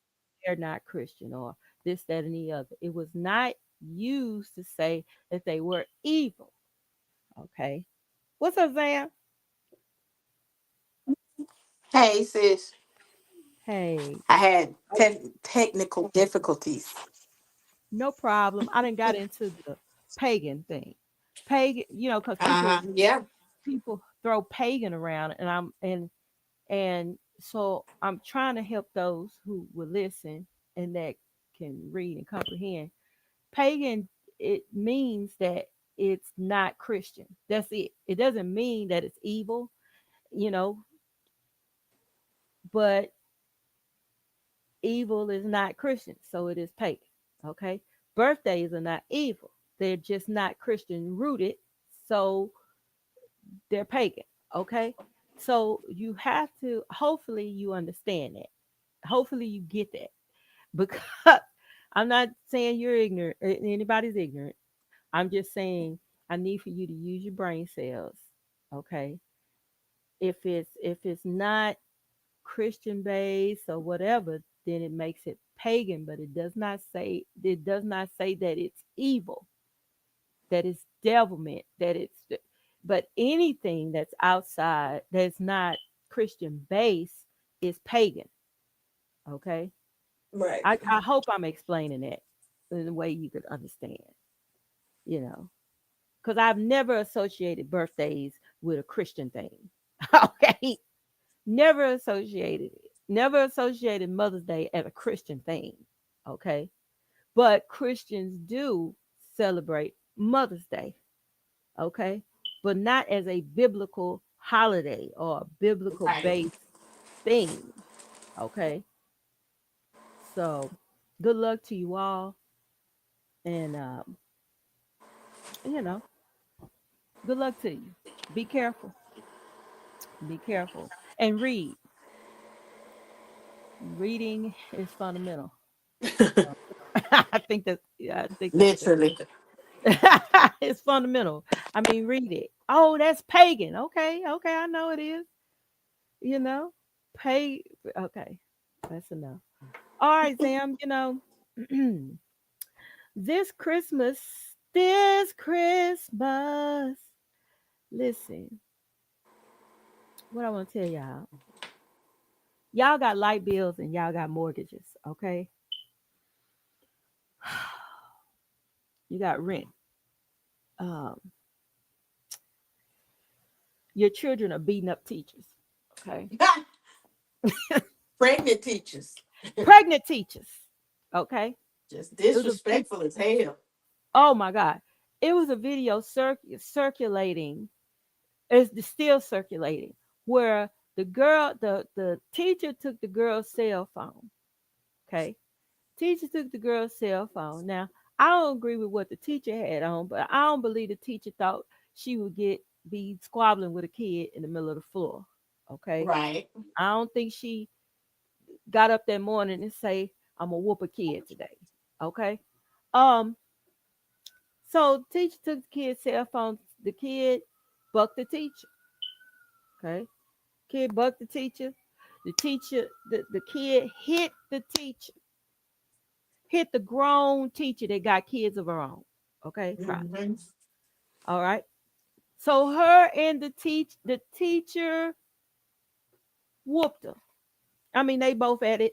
they're not Christian or this, that, and the other. It was not used to say that they were evil. Okay. What's up, Zam? Hey, sis. Hey, I had technical difficulties. no problem. I didn't got into the pagan thing. Pagan, you know, because Uh huh. Yeah. people throw pagan around, and So I'm trying to help those who will listen and that can read and comprehend. Pagan, it means that it's not Christian. That's it. It doesn't mean that it's evil, you know, but evil is not Christian, so it is pagan. Okay. Birthdays are not evil. They're just not Christian rooted, so they're pagan. Okay. So you have to, hopefully you understand that. Hopefully you get that. Because I'm not saying you're ignorant, anybody's ignorant. I'm just saying I need for you to use your brain cells. Okay. If it's not Christian based or whatever, then it makes it pagan, but it does not say that it's evil, that it's devilment, but anything that's outside that's not Christian based is pagan. Okay. Right. I hope I'm explaining that in a way you could understand, you know, because I've never associated birthdays with a Christian thing. Okay. Never associated Mother's Day as a Christian thing. Okay. But Christians do celebrate Mother's Day. Okay. But not as a biblical holiday or a biblical Right. based thing. Okay. So good luck to you all. And, you know, good luck to you. Be careful. Be careful. And read. Reading is fundamental. So, I think that, yeah, I think that's just Literally. it's fundamental. I mean, read it. Oh, that's pagan. Okay, okay, I know it is. You know, pay. Okay, that's enough. All right, Sam. This Christmas, this Christmas. Listen, what I want to tell y'all. Y'all got light bills and y'all got mortgages. Okay, you got rent. Um, your children are beating up teachers. Okay, Pregnant teachers. pregnant teachers. Okay, Just it was a disrespectful as hell. oh my God. It was a video circulating. It's still circulating where the teacher took the girl's cell phone. Okay. Teacher took the girl's cell phone. Now, I don't agree with what the teacher had on, but I don't believe the teacher thought she would be squabbling with a kid in the middle of the floor. Okay. Right. I don't think she got up that morning and say, I'm gonna whoop a kid today. Okay. Um, So teacher took the kid's cell phone. The kid bucked the teacher. Okay. Kid bucked the teacher. The kid hit the teacher. Hit the grown teacher that got kids of her own. Okay, probably. Hmm. All right. So her and the teacher whooped her. I mean, they both at it.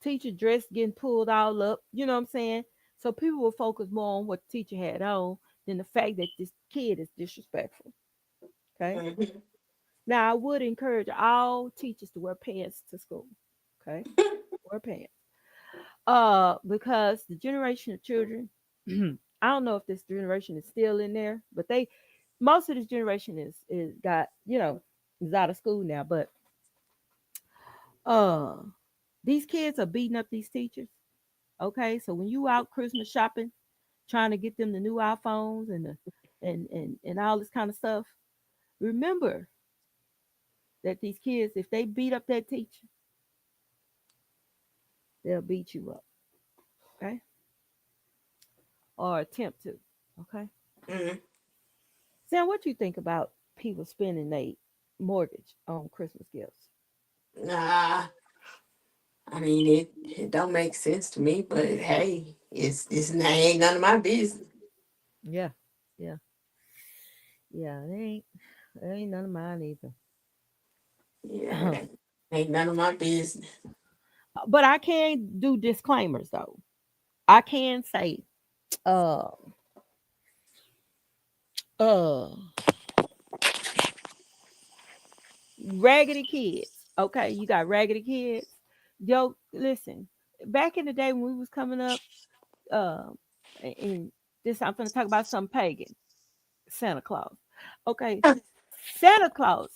Teacher dress getting pulled all up. You know what I'm saying? So people will focus more on what the teacher had on than the fact that this kid is disrespectful. Okay. Hmm. Now, I would encourage all teachers to wear pants to school. Okay, wear pants. Because the generation of children, I don't know if this generation is still in there, but most of this generation is got is out of school now. But uh, these kids are beating up these teachers. Okay, so when you out Christmas shopping, trying to get them the new iPhones and all this kind of stuff, remember that these kids, if they beat up that teacher, they'll beat you up, okay? Or attempt to, okay? Hmm. Sam, what you think about people spending their mortgage on Christmas gifts? Nah, I mean it don't make sense to me, but hey, ain't none of my business. Yeah, yeah, yeah. It ain't none of mine either. Yeah, ain't none of my business. But I can do disclaimers though. I can say, uh, uh, raggedy kids. Okay, you got raggedy kids. Yo, listen. Back in the day when we was coming up, um, and this I'm gonna talk about some pagan Santa Claus. Okay, Santa Claus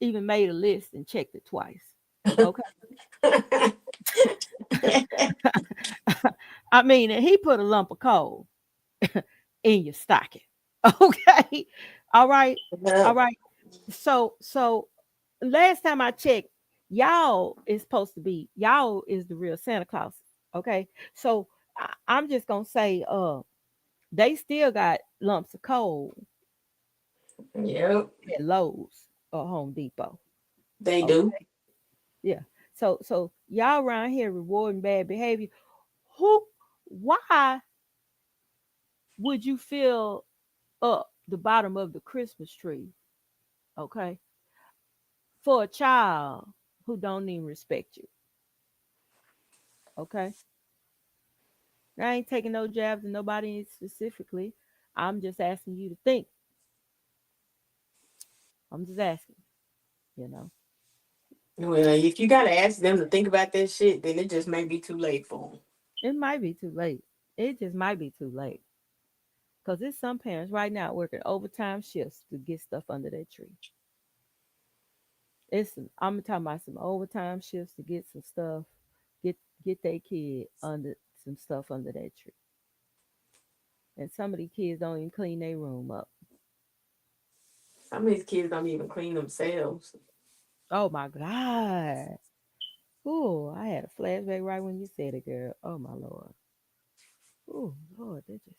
even made a list and checked it twice. Okay, I mean, and he put a lump of coal in your stocking. Okay, all right, all Yeah. right. So last time I checked, y'all is supposed to be y'all is the real Santa Claus. Okay, so I'm just gonna say, they still got lumps of coal Yep, at Lowe's or Home Depot. they Okay, do. yeah. So y'all around here rewarding bad behavior. Who? Why would you fill up the bottom of the Christmas tree? Okay, for a child who don't even respect you. Okay, I ain't taking no jabs at nobody specifically. I'm just asking you to think. I'm just asking. You know, Well, if you gotta ask them to think about that shit, then it just may be too late for them. it might be too late. It just might be too late. Because there's some parents right now working overtime shifts to get stuff under their tree. I'm talking about some overtime shifts to get some stuff, get get their kid under some stuff under their tree. And some of these kids don't even clean their room up. Some of these kids don't even clean themselves. Oh my God. Ooh, I had a flashback right when you said it, girl. Oh my Lord. Ooh, Lord, they just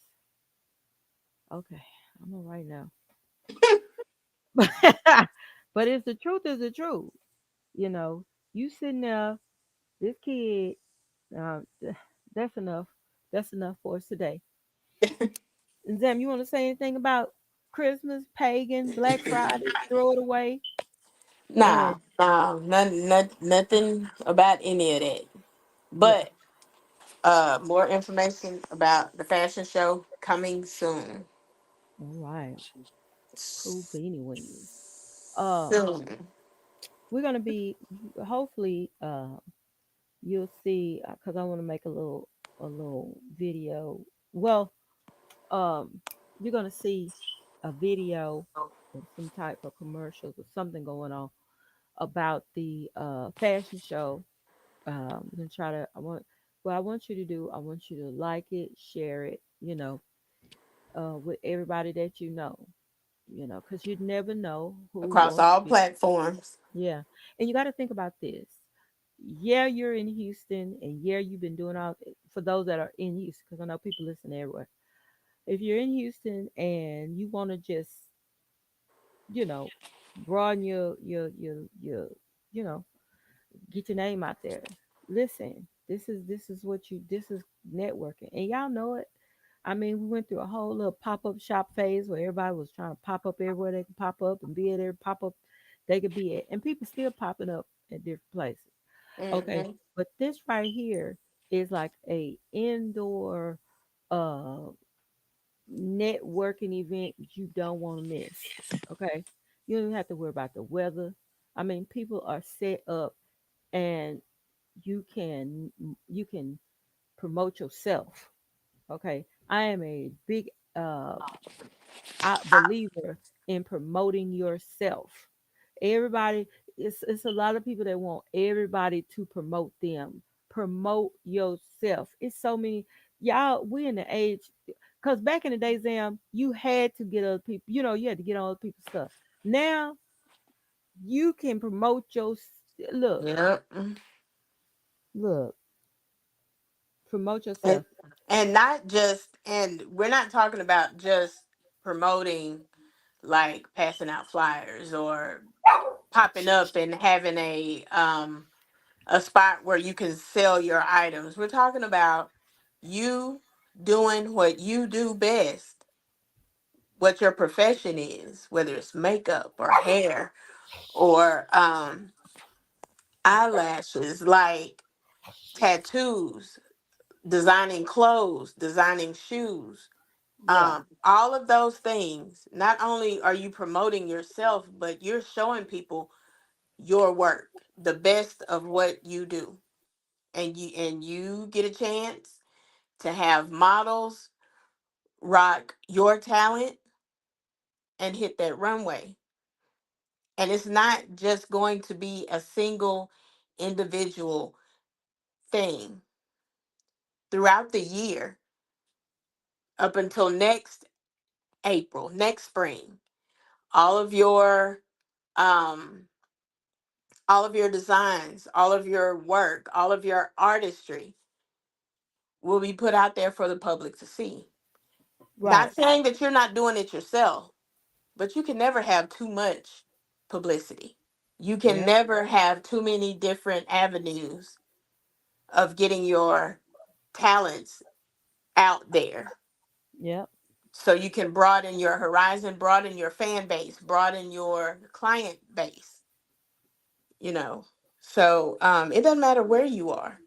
okay. I'm all right now. But it's the truth is the truth. You know, you sitting there, this kid, uh, that's enough. That's enough for us today. And Zam, you want to say anything about Christmas, pagan, Black Friday, throw it away? Nah, And nah, nothing about any of that. yeah, But more information about the fashion show coming soon. all right, cool beanie weenies. Soon. We're gonna be hopefully. You'll see because I want to make a little video. Well, you're gonna see a video or some type of commercials or something going on about the fashion show. I'm gonna try to. I want. What I want you to do. I want you to like it, share it. With everybody that you know. Because you never know who Across wants to all be. platforms. Yeah, and you got to think about this. Yeah, you're in Houston, and yeah, you've been doing all for those that are in Houston, because I know people listen everywhere. If you're in Houston and you want to just, you know, broaden your, you know, get your name out there. Listen, this is what you this is networking, and y'all know it. I mean, we went through a whole little pop up shop phase where everybody was trying to pop up everywhere they could pop up and be at every pop up they could be at, and people still popping up at different places. Okay, Hmm. but this right here is like a indoor uh networking event you don't want to miss. Okay, you don't even have to worry about the weather. I mean, people are set up, and you can promote yourself. Okay, I am a big believer in promoting yourself. Everybody, it's a lot of people that want everybody to promote them. Promote yourself. It's so many y'all. We in the age because back in the day, Zam, you had to get other people. You had to get on other people's stuff. Now you can promote your look, Yep. look, promote And, yourself. and not just, and we're not talking about just promoting like passing out flyers or popping up and having a spot where you can sell your items. We're talking about you doing what you do best, what your profession is, whether it's makeup or hair or eyelashes, like tattoos, designing clothes, designing shoes. Yeah, All of those things, not only are you promoting yourself, but you're showing people your work, the best of what you do. And you get a chance to have models rock your talent and hit that runway. And it's not just going to be a single individual thing throughout the year up until next April, next spring. All of your um all of your designs, all of your work, all of your artistry will be put out there for the public to see. Right. Not saying that you're not doing it yourself, but you can never have too much publicity. You can Yep. never have too many different avenues of getting your talents out there. Yep. So you can broaden your horizon, broaden your fan base, broaden your client base, you know. So it doesn't matter where you are.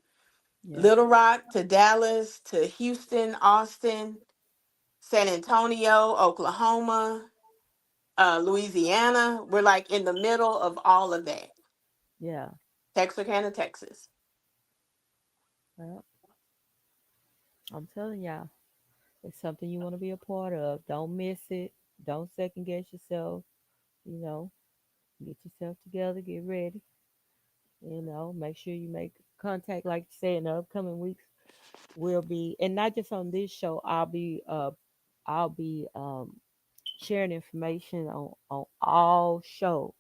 Yep. Little Rock to Dallas to Houston, Austin, San Antonio, Oklahoma, Louisiana. We're like in the middle of all of that. Yeah. Texarkana, Texas. Well, I'm telling y'all, it's something you want to be a part of. Don't miss it. Don't second guess yourself. You know, get yourself together, get ready. Make sure you make contact, like you say, in the upcoming weeks. We'll be, and not just on this show. I'll be sharing information on all shows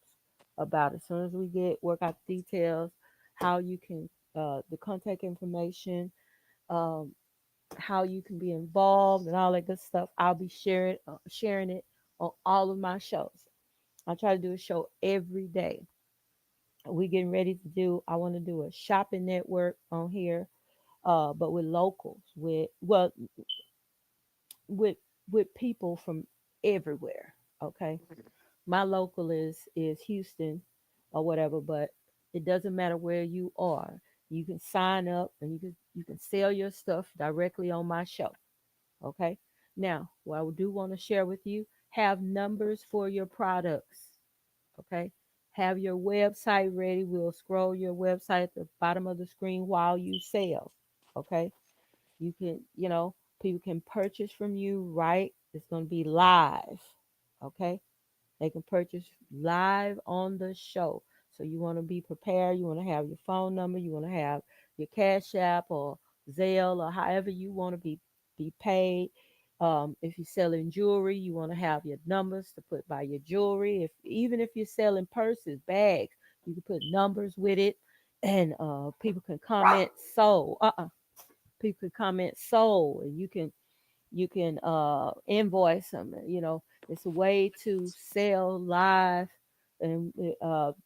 about it. As soon as we get work out the details, how you can the contact information, um, how you can be involved, and all that good stuff. I'll be sharing it on all of my shows. I try to do a show every day. We getting ready to do. I want to do a shopping network on here, but with locals, with with people from everywhere. Okay, my local is Houston or whatever, but it doesn't matter where you are. You can sign up and you can sell your stuff directly on my show. Okay. Now, what I do want to share with you, have numbers for your products. Okay. Have your website ready. We'll scroll your website at the bottom of the screen while you sell. Okay. You can, people can purchase from you, right? It's going to be live. Okay. They can purchase live on the show. So you want to be prepared. You want to have your phone number. You want to have your Cash App or Zelle or however you want to be paid. If you're selling jewelry, you want to have your numbers to put by your jewelry. If even if you're selling purses, bags, you can put numbers with it, and people can comment sold. People can comment sold, and you can invoice them. It's a way to sell live, and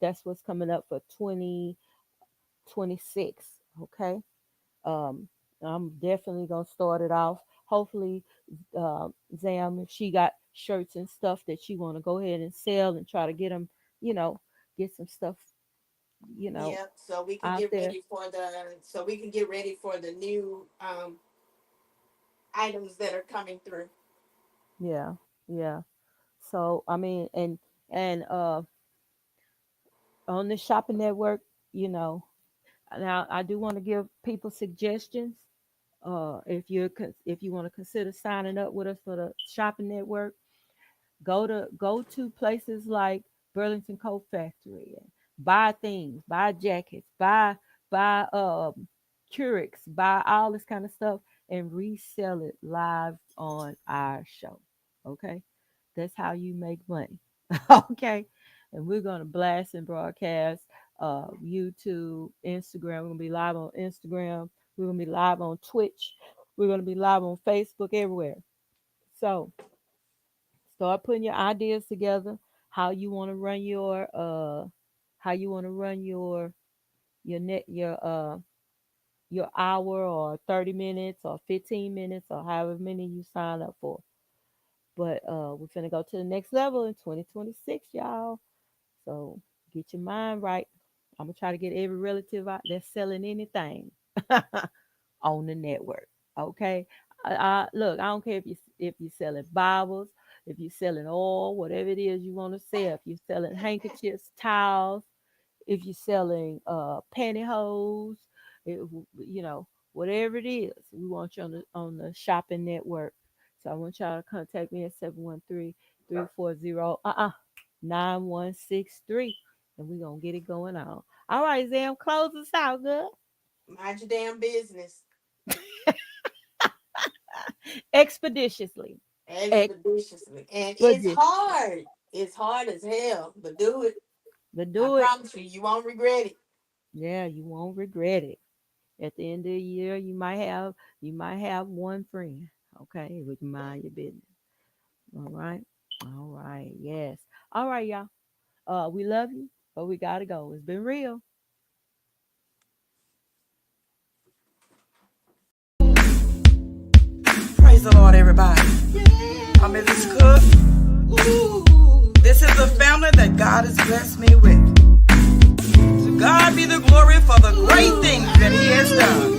that's what's coming up for 2026. Okay. um I'm definitely gonna start it off. Hopefully, Zam, if she got shirts and stuff that she want to go ahead and sell and try to get them, you know get some stuff, you know Yep. So we can out get there. ready for the new items that are coming through. Yeah, yeah. So I mean, and on the shopping network, you know now I do want to give people suggestions. If you want to consider signing up with us for the shopping network, go to places like Burlington Coat Factory and buy things, buy jackets, buy Curix, buy all this kind of stuff and resell it live on our show. Okay, that's how you make money. Okay, and we're gonna blast and broadcast YouTube, Instagram. We're gonna be live on Instagram. We're gonna be live on Twitch. We're gonna be live on Facebook, everywhere. So start putting your ideas together. How you want to run how you want to run your hour or 30 minutes or 15 minutes or however many you sign up for. But we're finna go to the next level in 2026, y'all. So get your mind right. I'm gonna try to get every relative out that's selling anything on the network. Okay. Look, I don't care if you're selling Bibles, if you're selling oil, whatever it is you want to sell. If you're selling handkerchiefs, towels, if you're selling pantyhose, it, you know, whatever it is, we want you on the shopping network. So I want y'all to contact me at 713-340 9163, and we're gonna get it going on. All right, Zam, close us out, good. Mind your damn business. Expeditiously. Expeditiously. And it's Expeditious. hard. It's hard as hell, but do it. But I do it. promise you, you won't regret it. Yeah, you won't regret it. At the end of the year, you might have one friend. Okay, would you mind your business? All right. All right. Yes. All right, y'all. We love you, but we gotta go. It's been real. Praise the Lord, everybody. I'm Mrs. Cook. This is the family that God has blessed me with. To God be the glory for the great things that He has done.